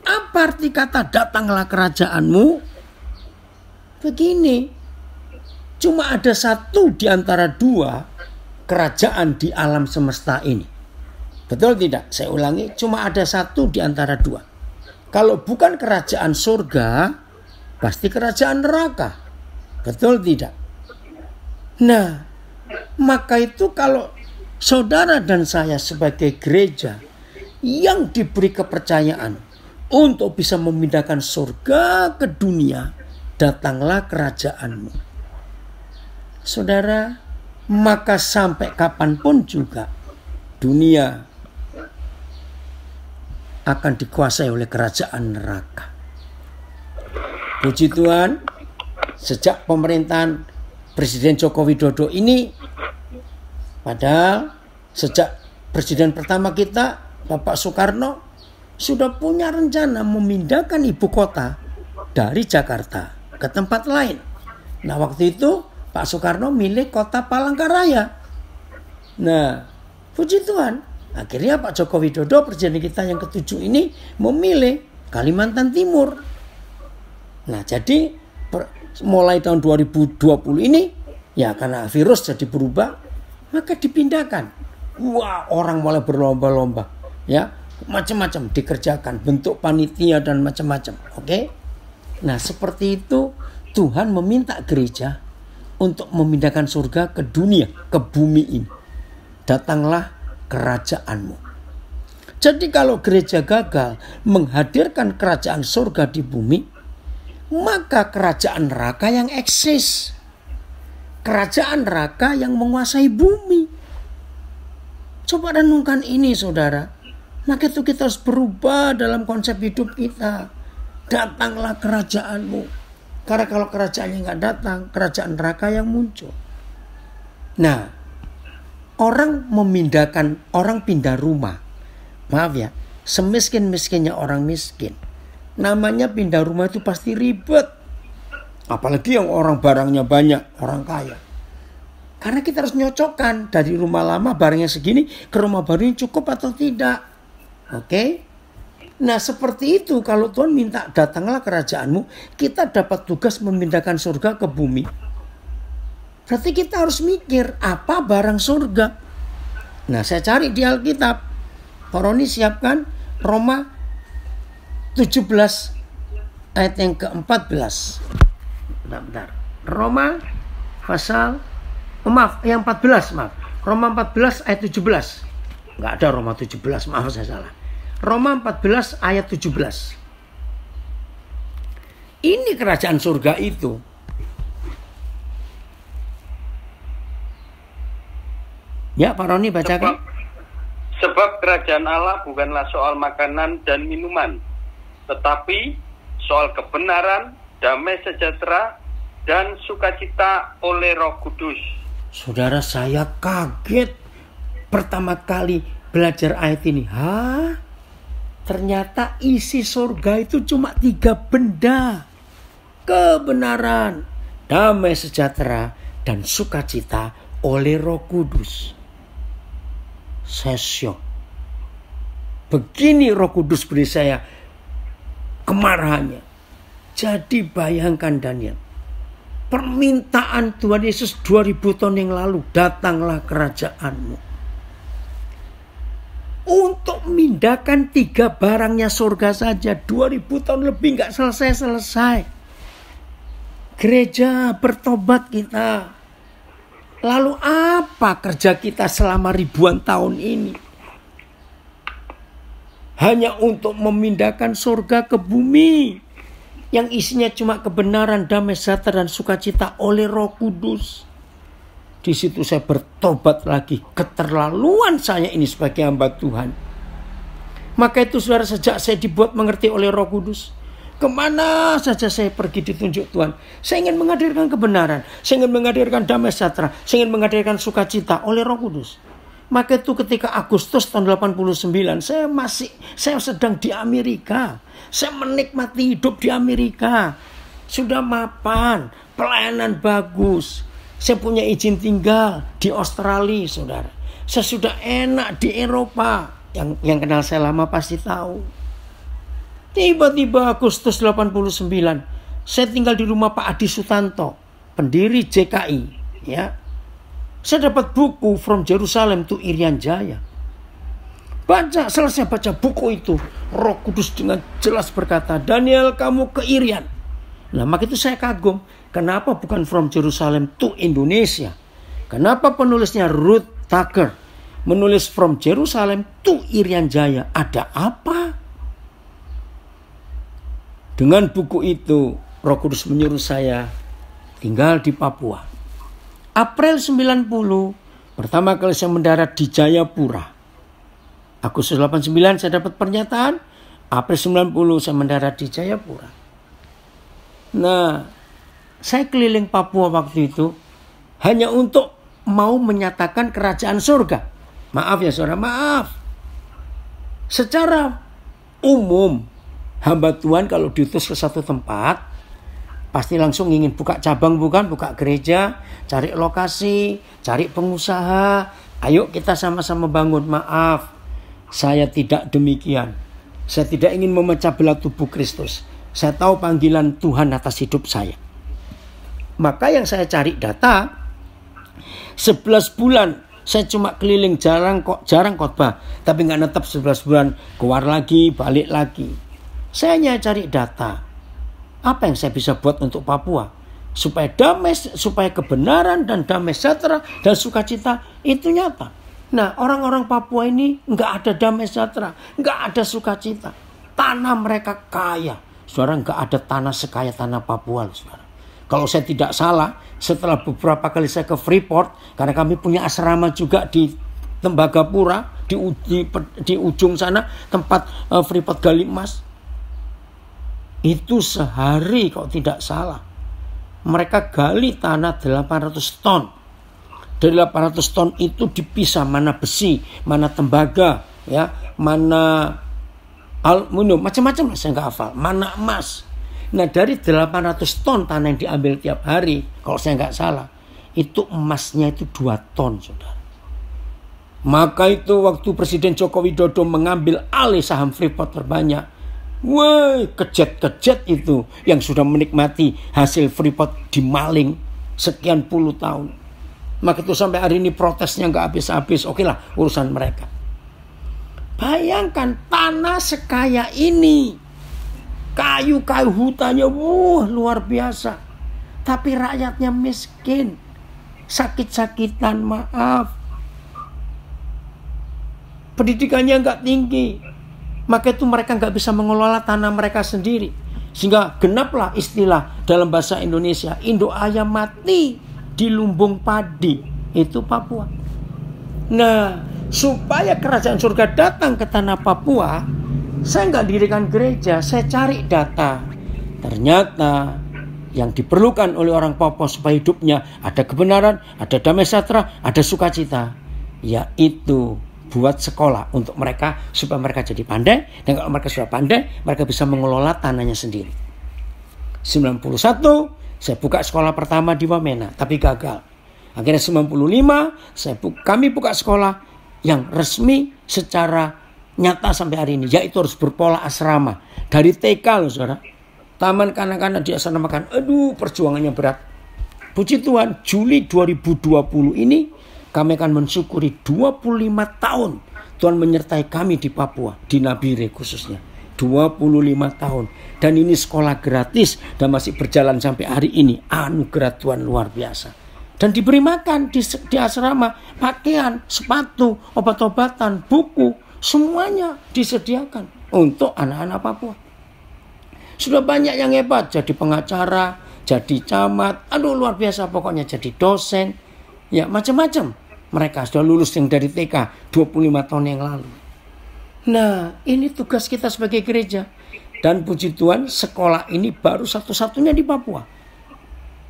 Apa arti kata datanglah kerajaanmu? Begini, cuma ada satu di antara dua kerajaan di alam semesta ini. Betul tidak? Saya ulangi, cuma ada satu di antara dua. Kalau bukan kerajaan surga, pasti kerajaan neraka. Betul tidak? Nah, maka itu kalau saudara dan saya sebagai gereja yang diberi kepercayaan untuk bisa memindahkan surga ke dunia, datanglah kerajaanmu. Saudara, maka sampai kapanpun juga dunia akan dikuasai oleh kerajaan neraka. Puji Tuhan, sejak pemerintahan Presiden Joko Widodo ini, padahal sejak presiden pertama kita, Bapak Soekarno, sudah punya rencana memindahkan ibu kota dari Jakarta ke tempat lain. Nah, waktu itu Pak Soekarno milih kota Palangkaraya. Nah, puji Tuhan, akhirnya Pak Joko Widodo, presiden kita yang ke-7 ini, memilih Kalimantan Timur. Nah, jadi mulai tahun 2020 ini, ya karena virus jadi berubah, maka dipindahkan. Wah, orang mulai berlomba-lomba, ya, macam-macam dikerjakan, bentuk panitia dan macam-macam. Oke? Nah, seperti itu Tuhan meminta gereja untuk memindahkan surga ke dunia, ke bumi ini. Datanglah kerajaanmu. Jadi kalau gereja gagal menghadirkan kerajaan surga di bumi, maka kerajaan neraka yang eksis. Kerajaan neraka yang menguasai bumi. Coba renungkan ini, saudara. Maka itu kita harus berubah dalam konsep hidup kita. Datanglah kerajaanmu. Karena kalau kerajaannya nggak datang, kerajaan neraka yang muncul. Nah, orang pindah rumah. Maaf ya, semiskin-miskinnya orang miskin. Namanya pindah rumah itu pasti ribet. Apalagi yang orang barangnya banyak, orang kaya. Karena kita harus nyocokkan dari rumah lama barangnya segini ke rumah baru ini cukup atau tidak. Oke? Nah, seperti itu kalau Tuhan minta datanglah kerajaanmu, kita dapat tugas memindahkan surga ke bumi. Berarti kita harus mikir apa barang surga. Nah, saya cari di Alkitab. Pak Roni siapkan Roma 17 ayat yang ke-14. Bentar. Roma pasal Maaf, yang 14, maaf. Roma 14 ayat 17. Enggak ada Roma 17, maaf saya salah. Roma 14 ayat 17. Ini kerajaan surga itu. Ya, Pak Roni bacakan. Sebab kerajaan Allah bukanlah soal makanan dan minuman, tetapi soal kebenaran, damai sejahtera, dan sukacita oleh Roh Kudus. Saudara, saya kaget pertama kali belajar ayat ini. Ternyata isi surga itu cuma 3 benda. Kebenaran, damai sejahtera, dan sukacita oleh Roh Kudus. Saya syok. Begini Roh Kudus beri saya kemarahannya. Jadi bayangkan Daniel, permintaan Tuhan Yesus 2000 tahun yang lalu, datanglah kerajaanmu. Untuk memindahkan 3 barangnya surga saja 2000 tahun lebih gak selesai-selesai. Gereja bertobat kita. Lalu apa kerja kita selama ribuan tahun ini? Hanya untuk memindahkan surga ke bumi yang isinya cuma kebenaran, damai sejahtera, dan sukacita oleh Roh Kudus. Di situ saya bertobat lagi, keterlaluan saya ini sebagai hamba Tuhan. Maka itu saudara, sejak saya dibuat mengerti oleh Roh Kudus, kemana saja saya pergi ditunjuk Tuhan. Saya ingin menghadirkan kebenaran, saya ingin menghadirkan damai sejahtera, saya ingin menghadirkan sukacita oleh Roh Kudus. Maka itu ketika Agustus tahun 89, saya sedang di Amerika. Saya menikmati hidup di Amerika. Sudah mapan, pelayanan bagus. Saya punya izin tinggal di Australia, saudara. Saya sudah enak di Eropa. Yang kenal saya lama pasti tahu. Tiba-tiba Agustus 89, saya tinggal di rumah Pak Adi Sutanto, pendiri JKI. Ya, saya dapat buku From Jerusalem to Irian Jaya. Selesai baca buku itu, Roh Kudus dengan jelas berkata, Daniel, kamu ke Irian. Nah, maka itu saya kagum. Kenapa bukan From Jerusalem to Indonesia? Kenapa penulisnya Ruth Tucker menulis From Jerusalem to Irian Jaya? Ada apa? Dengan buku itu, Roh Kudus menyuruh saya tinggal di Papua. April 90, pertama kali saya mendarat di Jayapura. Agustus 89 saya dapat pernyataan. April 90 saya mendarat di Jayapura. Nah, saya keliling Papua waktu itu hanya untuk mau menyatakan kerajaan surga. Maaf ya saudara, maaf. Secara umum, hamba Tuhan kalau diutus ke satu tempat, pasti langsung ingin buka cabang, bukan? Buka gereja, cari lokasi, cari pengusaha. Ayo kita sama-sama bangun. Maaf, saya tidak demikian. Saya tidak ingin memecah belah tubuh Kristus. Saya tahu panggilan Tuhan atas hidup saya. Maka yang saya cari data, 11 bulan saya cuma keliling, jarang khotbah. Tapi gak netap 11 bulan, keluar lagi, balik lagi. Saya hanya cari data. Apa yang saya bisa buat untuk Papua? Supaya kebenaran dan damai sejahtera dan sukacita itu nyata. Nah, orang-orang Papua ini nggak ada damai sejahtera, nggak ada sukacita. Tanah mereka kaya. Saudara, nggak ada tanah sekaya tanah Papua, saudara. Kalau saya tidak salah, setelah beberapa kali saya ke Freeport, karena kami punya asrama juga di Tembagapura, di ujung sana, tempat Freeport gali emas. Itu sehari kalau tidak salah, mereka gali tanah 800 ton. Dari 800 ton itu dipisah mana besi, mana tembaga, ya, mana aluminium, macam-macam saya nggak hafal, mana emas. Nah, dari 800 ton tanah yang diambil tiap hari, kalau saya nggak salah, itu emasnya itu 2 ton, saudara. Maka itu waktu Presiden Joko Widodo mengambil alih saham Freeport terbanyak, wah, kejet-kejet itu yang sudah menikmati hasil Freeport dimaling sekian puluh tahun. Maka itu sampai hari ini protesnya nggak habis-habis. Oke lah, urusan mereka. Bayangkan tanah sekaya ini, kayu-kayu hutannya, luar biasa. Tapi rakyatnya miskin. sakit-sakitan, maaf. Pendidikannya nggak tinggi, maka itu mereka nggak bisa mengelola tanah mereka sendiri. Sehingga genaplah istilah dalam bahasa Indonesia, Indo ayam mati di lumbung padi. Itu Papua. Nah, supaya kerajaan surga datang ke tanah Papua, saya nggak dirikan gereja, saya cari data. Ternyata yang diperlukan oleh orang Papua supaya hidupnya ada kebenaran, ada damai sejahtera, ada sukacita, yaitu buat sekolah untuk mereka supaya mereka jadi pandai, dan kalau mereka sudah pandai mereka bisa mengelola tanahnya sendiri. 91 saya buka sekolah pertama di Wamena tapi gagal. Akhirnya 95 kami buka sekolah yang resmi secara nyata sampai hari ini, yaitu harus berpola asrama dari TK loh saudara. Taman kanak-kanak diasramakan. Aduh, perjuangannya berat. Puji Tuhan, Juli 2020 ini kami akan mensyukuri 25 tahun Tuhan menyertai kami di Papua, di Nabire khususnya. 25 tahun. Dan ini sekolah gratis dan masih berjalan sampai hari ini. Anugerah Tuhan luar biasa. Dan diberi makan di asrama, pakaian, sepatu, obat-obatan, buku, semuanya disediakan untuk anak-anak Papua. Sudah banyak yang hebat, jadi pengacara, jadi camat, aduh luar biasa pokoknya, jadi dosen, ya macam-macam. Mereka sudah lulus yang dari TK 25 tahun yang lalu. Nah, ini tugas kita sebagai gereja. Dan puji Tuhan, sekolah ini baru satu-satunya di Papua.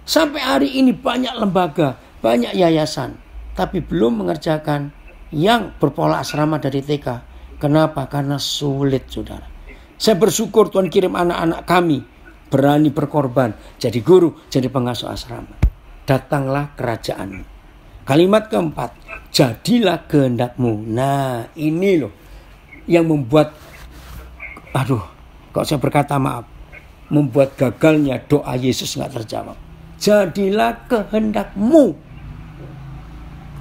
Sampai hari ini banyak lembaga, banyak yayasan, tapi belum mengerjakan yang berpola asrama dari TK. Kenapa? Karena sulit, saudara. Saya bersyukur Tuhan kirim anak-anak kami berani berkorban, jadi guru, jadi pengasuh asrama. Datanglah kerajaan. Kalimat keempat, jadilah kehendak-Mu. Nah, ini loh yang membuat, kok saya berkata maaf, membuat gagalnya doa Yesus nggak terjawab. Jadilah kehendak-Mu.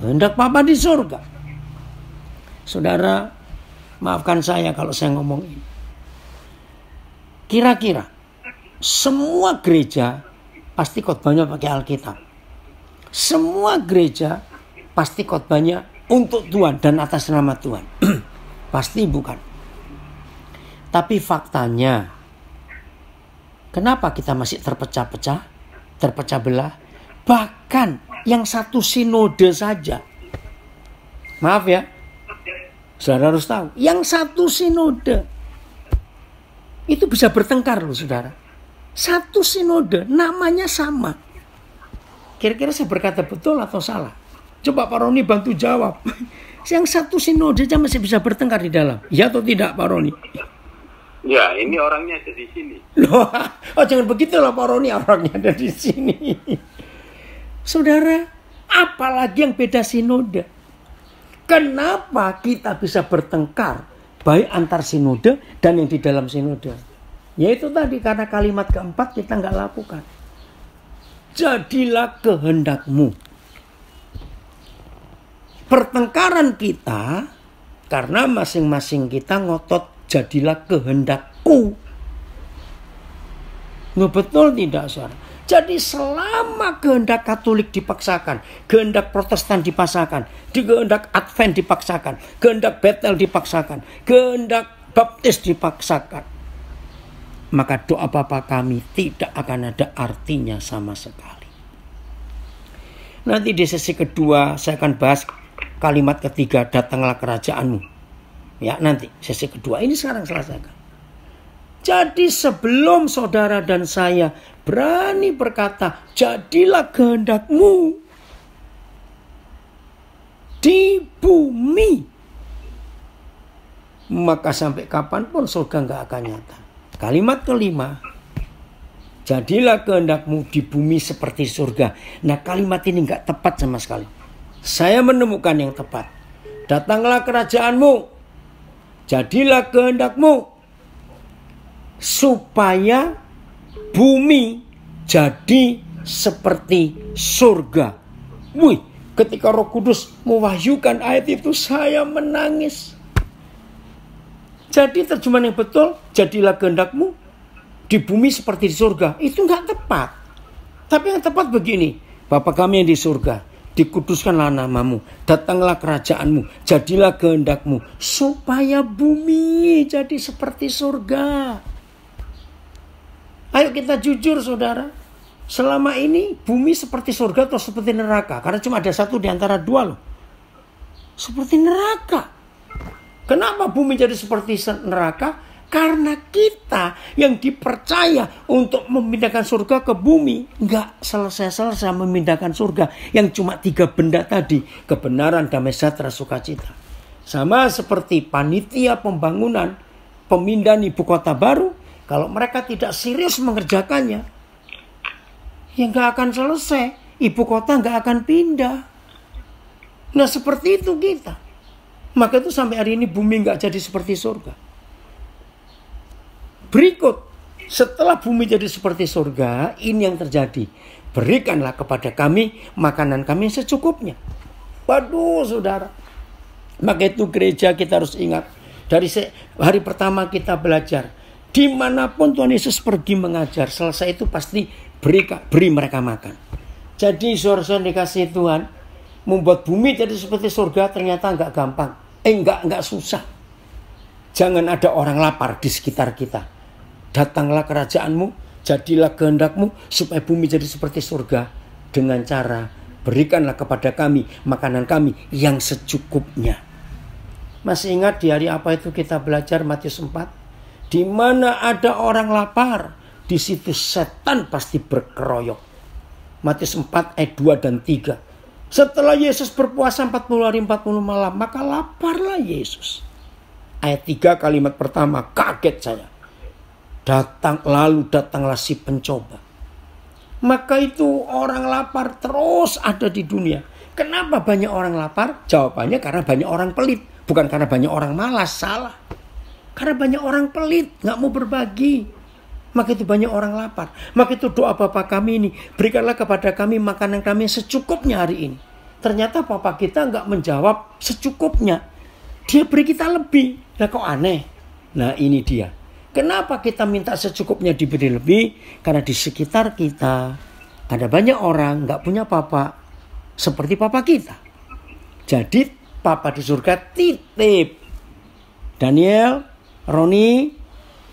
Kehendak Bapa di surga. Saudara, maafkan saya kalau saya ngomong ini. Kira-kira semua gereja pasti khotbahnya pakai Alkitab. Semua gereja pasti khotbahnya untuk Tuhan dan atas nama Tuhan. Pasti bukan. Tapi faktanya, kenapa kita masih terpecah-pecah, terpecah belah? Bahkan yang satu sinode saja. Maaf ya, saudara harus tahu. Yang satu sinode itu bisa bertengkar loh saudara. Satu sinode namanya sama. Kira-kira saya berkata betul atau salah? Coba Pak Roni bantu jawab. Yang satu sinode aja masih bisa bertengkar di dalam. Ya atau tidak Pak Roni? Ya, ini orangnya ada di sini. Loh, jangan begitu lah Pak Roni, orangnya ada di sini. Saudara, apalagi yang beda sinode? Kenapa kita bisa bertengkar baik antar sinode dan yang di dalam sinode? Yaitu tadi karena kalimat keempat kita nggak lakukan. Jadilah kehendak-Mu. Pertengkaran kita karena masing-masing kita ngotot jadilah kehendak-Ku. Nggak betul tidak saudara? Jadi selama kehendak Katolik dipaksakan, kehendak Protestan dipaksakan, kehendak Advent dipaksakan, kehendak Bethel dipaksakan, kehendak Baptis dipaksakan, maka doa Bapa kami tidak akan ada artinya sama sekali. Nanti di sesi kedua saya akan bahas kalimat ketiga, datanglah kerajaan-Mu. Ya nanti sesi kedua, ini sekarang selesaikan. Jadi sebelum saudara dan saya berani berkata, jadilah kehendak-Mu di bumi, maka sampai kapanpun surga nggak akan nyata. Kalimat kelima, jadilah kehendak-Mu di bumi seperti surga. Nah kalimat ini nggak tepat sama sekali. Saya menemukan yang tepat. Datanglah kerajaan-Mu, jadilah kehendak-Mu, supaya bumi jadi seperti surga. Wih, ketika Roh Kudus mewahyukan ayat itu saya menangis. Jadi terjemahan yang betul, jadilah kehendak-Mu di bumi seperti di surga. Itu nggak tepat. Tapi yang tepat begini, Bapa kami yang di surga, dikuduskanlah namamu, datanglah kerajaanmu, jadilah kehendakmu, supaya bumi jadi seperti surga. Ayo kita jujur saudara, selama ini bumi seperti surga atau seperti neraka? Karena cuma ada satu di antara dua loh. Seperti neraka. Kenapa bumi jadi seperti neraka? Karena kita yang dipercaya untuk memindahkan surga ke bumi nggak selesai-selesai memindahkan surga yang cuma 3 benda tadi, kebenaran, damai sejahtera, sukacita. Sama seperti panitia pembangunan pemindahan ibu kota baru, kalau mereka tidak serius mengerjakannya, ya nggak akan selesai, ibu kota nggak akan pindah. Nah seperti itu kita. Maka itu sampai hari ini bumi nggak jadi seperti surga. Berikut, setelah bumi jadi seperti surga, ini yang terjadi. Berikanlah kepada kami makanan kami secukupnya. Waduh saudara. Maka itu gereja kita harus ingat. Dari hari pertama kita belajar. Dimanapun Tuhan Yesus pergi mengajar, selesai itu pasti beri mereka makan. Jadi saudara-saudara dikasih Tuhan, membuat bumi jadi seperti surga ternyata enggak gampang. Enggak susah. Jangan ada orang lapar di sekitar kita. Datanglah kerajaanmu, jadilah kehendakmu, supaya bumi jadi seperti surga. Dengan cara, berikanlah kepada kami makanan kami yang secukupnya. Masih ingat di hari apa itu kita belajar Matius 4? Di mana ada orang lapar, di situ setan pasti berkeroyok. Matius 4 ayat 2 dan 3. Setelah Yesus berpuasa 40 hari 40 malam, maka laparlah Yesus. Ayat 3 kalimat pertama, kaget saya. Datanglah si pencoba. Maka itu orang lapar terus ada di dunia. Kenapa banyak orang lapar? Jawabannya karena banyak orang pelit. Bukan karena banyak orang malas, salah. Karena banyak orang pelit, gak mau berbagi. Maka itu banyak orang lapar. Maka itu doa Bapa kami ini, berikanlah kepada kami makanan kami secukupnya hari ini. Ternyata Bapa kita gak menjawab secukupnya. Dia beri kita lebih. Nah kok aneh? Nah ini dia. Kenapa kita minta secukupnya diberi lebih? Karena di sekitar kita ada banyak orang gak punya papa seperti papa kita. Jadi papa di surga titip. Daniel, Roni,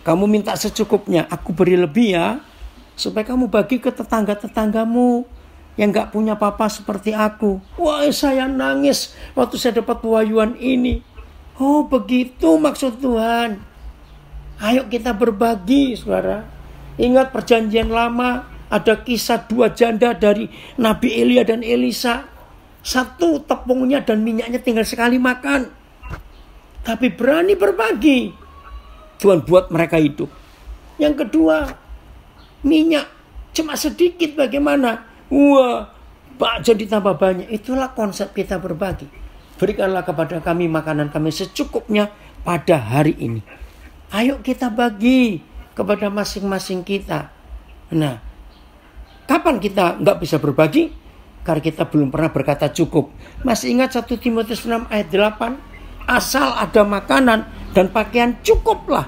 kamu minta secukupnya, aku beri lebih ya. Supaya kamu bagi ke tetangga-tetanggamu yang gak punya papa seperti aku. Wah saya nangis waktu saya dapat pewahyuan ini. Oh begitu maksud Tuhan. Ayo kita berbagi, saudara. Ingat perjanjian lama, ada kisah 2 janda dari Nabi Elia dan Elisa. 1 tepungnya dan minyaknya tinggal sekali makan. Tapi berani berbagi. Tuhan buat mereka hidup. Yang kedua, minyak cuma sedikit bagaimana? Wah, jadi tambah banyak. Itulah konsep kita berbagi. Berikanlah kepada kami makanan kami secukupnya pada hari ini. Ayo kita bagi kepada masing-masing kita. Nah, kapan kita nggak bisa berbagi? Karena kita belum pernah berkata cukup. Masih ingat 1 Timotius 6 ayat 8? Asal ada makanan dan pakaian cukuplah.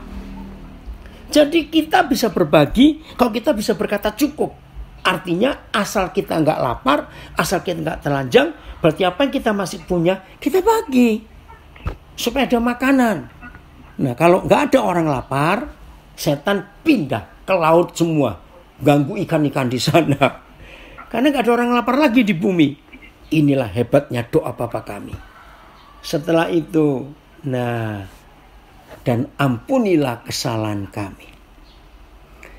Jadi kita bisa berbagi kalau kita bisa berkata cukup. Artinya asal kita nggak lapar, asal kita nggak telanjang, berarti apa yang kita masih punya, kita bagi. Supaya ada makanan. Nah kalau nggak ada orang lapar, setan pindah ke laut semua. Ganggu ikan-ikan di sana. Karena nggak ada orang lapar lagi di bumi. Inilah hebatnya doa Bapa kami. Setelah itu, nah, dan ampunilah kesalahan kami.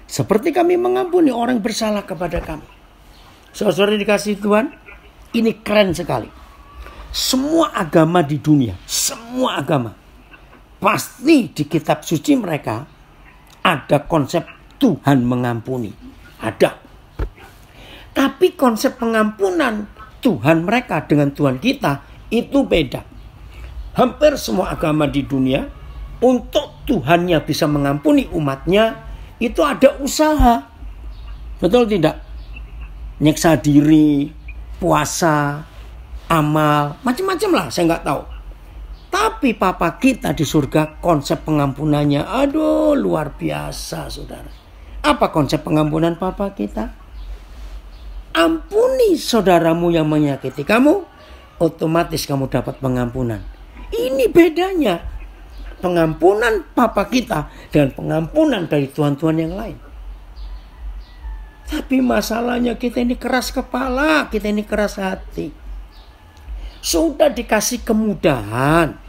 Seperti kami mengampuni orang bersalah kepada kami. Saudara dikasih Tuhan, ini keren sekali. Semua agama di dunia, semua agama. Pasti di kitab suci mereka ada konsep Tuhan mengampuni. Ada. Tapi konsep pengampunan Tuhan mereka dengan Tuhan kita itu beda. Hampir semua agama di dunia untuk Tuhannya bisa mengampuni umatnya itu ada usaha. Betul tidak? Nyeksa diri, puasa, amal, macam-macam lah, saya nggak tahu. Tapi Papa kita di surga konsep pengampunannya, aduh luar biasa saudara. Apa konsep pengampunan Papa kita? ampuni saudaramu yang menyakiti kamu, otomatis kamu dapat pengampunan. Ini bedanya pengampunan Bapa kita dan pengampunan dari Tuhan-Tuhan yang lain. Tapi masalahnya kita ini keras kepala, kita ini keras hati. Sudah dikasih kemudahan,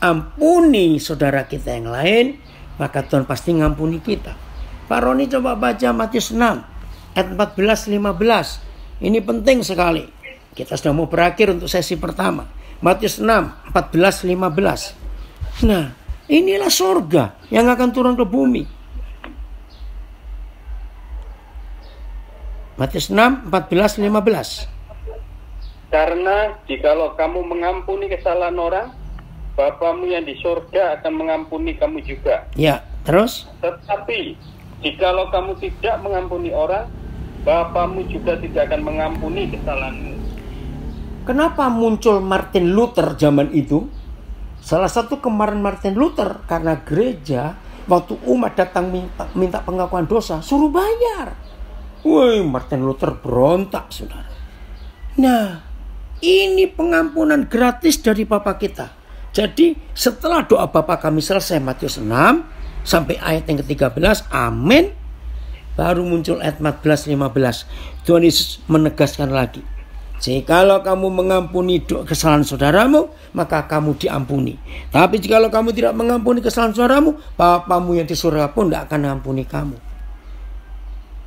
ampuni saudara kita yang lain, maka Tuhan pasti ngampuni kita. Pak Roni coba baca Matius 6 ayat 14-15. Ini penting sekali. Kita sudah mau berakhir untuk sesi pertama. Matius 6 14-15. Nah, inilah surga yang akan turun ke bumi. Matius 6 14-15. Karena jikalau kamu mengampuni kesalahan orang, Bapamu yang di surga akan mengampuni kamu juga. Ya, terus? Tetapi jikalau kamu tidak mengampuni orang, Bapamu juga tidak akan mengampuni kesalahanmu. Kenapa muncul Martin Luther zaman itu? Salah satu kemarin Martin Luther karena gereja waktu umat datang minta pengakuan dosa suruh bayar. Woi, Martin Luther berontak, saudara. Nah, ini pengampunan gratis dari Bapa kita. Jadi setelah doa Bapa kami selesai Matius 6 sampai ayat yang ke-13, amin, baru muncul ayat 14-15. Tuhan Yesus menegaskan lagi, jikalau kamu mengampuni kesalahan saudaramu, maka kamu diampuni. Tapi jikalau kamu tidak mengampuni kesalahan saudaramu, Bapamu yang di surga pun tidak akan mengampuni kamu.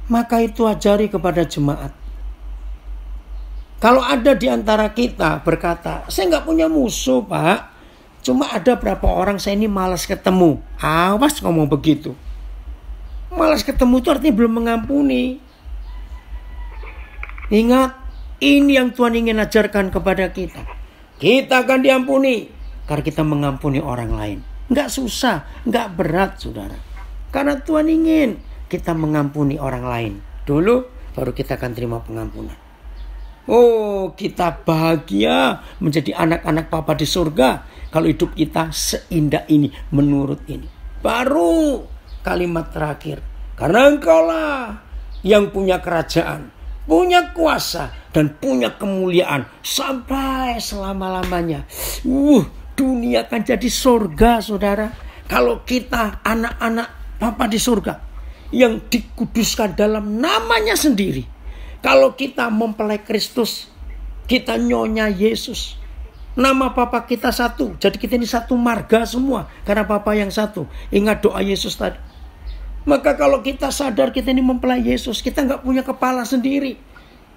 Maka itu ajari kepada jemaat. Kalau ada di antara kita berkata, saya nggak punya musuh, Pak, cuma ada berapa orang saya ini malas ketemu. Awas ngomong begitu. Malas ketemu itu artinya belum mengampuni. Ingat, ini yang Tuhan ingin ajarkan kepada kita. Kita akan diampuni karena kita mengampuni orang lain. Nggak susah, nggak berat, saudara. Karena Tuhan ingin kita mengampuni orang lain dulu, baru kita akan terima pengampunan. Oh, kita bahagia menjadi anak-anak Bapa di surga kalau hidup kita seindah ini, menurut ini. Baru kalimat terakhir, karena Engkaulah yang punya kerajaan, punya kuasa, dan punya kemuliaan sampai selama-lamanya. Dunia akan jadi surga, saudara, kalau kita anak-anak Bapa di surga yang dikuduskan dalam namanya sendiri. Kalau kita mempelai Kristus, kita nyonya Yesus, nama Bapa kita satu, jadi kita ini satu marga semua karena Bapa yang satu. Ingat doa Yesus tadi. Maka kalau kita sadar kita ini mempelai Yesus, kita nggak punya kepala sendiri.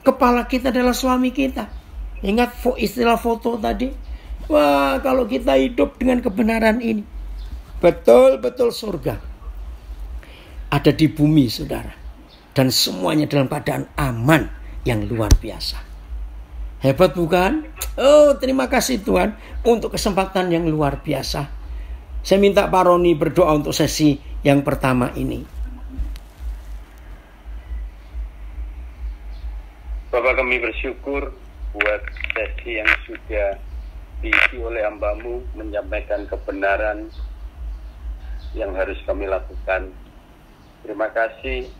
Kepala kita adalah suami kita. Ingat istilah foto tadi. Wah, kalau kita hidup dengan kebenaran ini, betul-betul surga ada di bumi, saudara. Dan semuanya dalam keadaan aman yang luar biasa. Hebat bukan? Oh, terima kasih Tuhan untuk kesempatan yang luar biasa. Saya minta Pak Roni berdoa untuk sesi yang pertama ini. Bapak, kami bersyukur buat sesi yang sudah diisi oleh hamba-Mu, menyampaikan kebenaran yang harus kami lakukan. Terima kasih.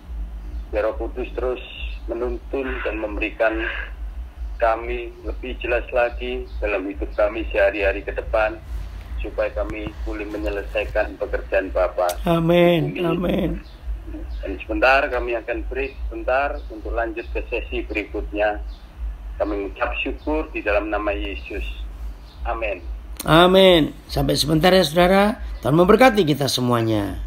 Biar Roh Kudus terus menuntun dan memberikan kami lebih jelas lagi dalam hidup kami sehari-hari ke depan, supaya kami boleh menyelesaikan pekerjaan Bapa. Amin, amin. Dan sebentar kami akan break sebentar untuk lanjut ke sesi berikutnya. Kami mengucap syukur di dalam nama Yesus. Amin. Amin. Sampai sebentar ya saudara. Tuhan memberkati kita semuanya.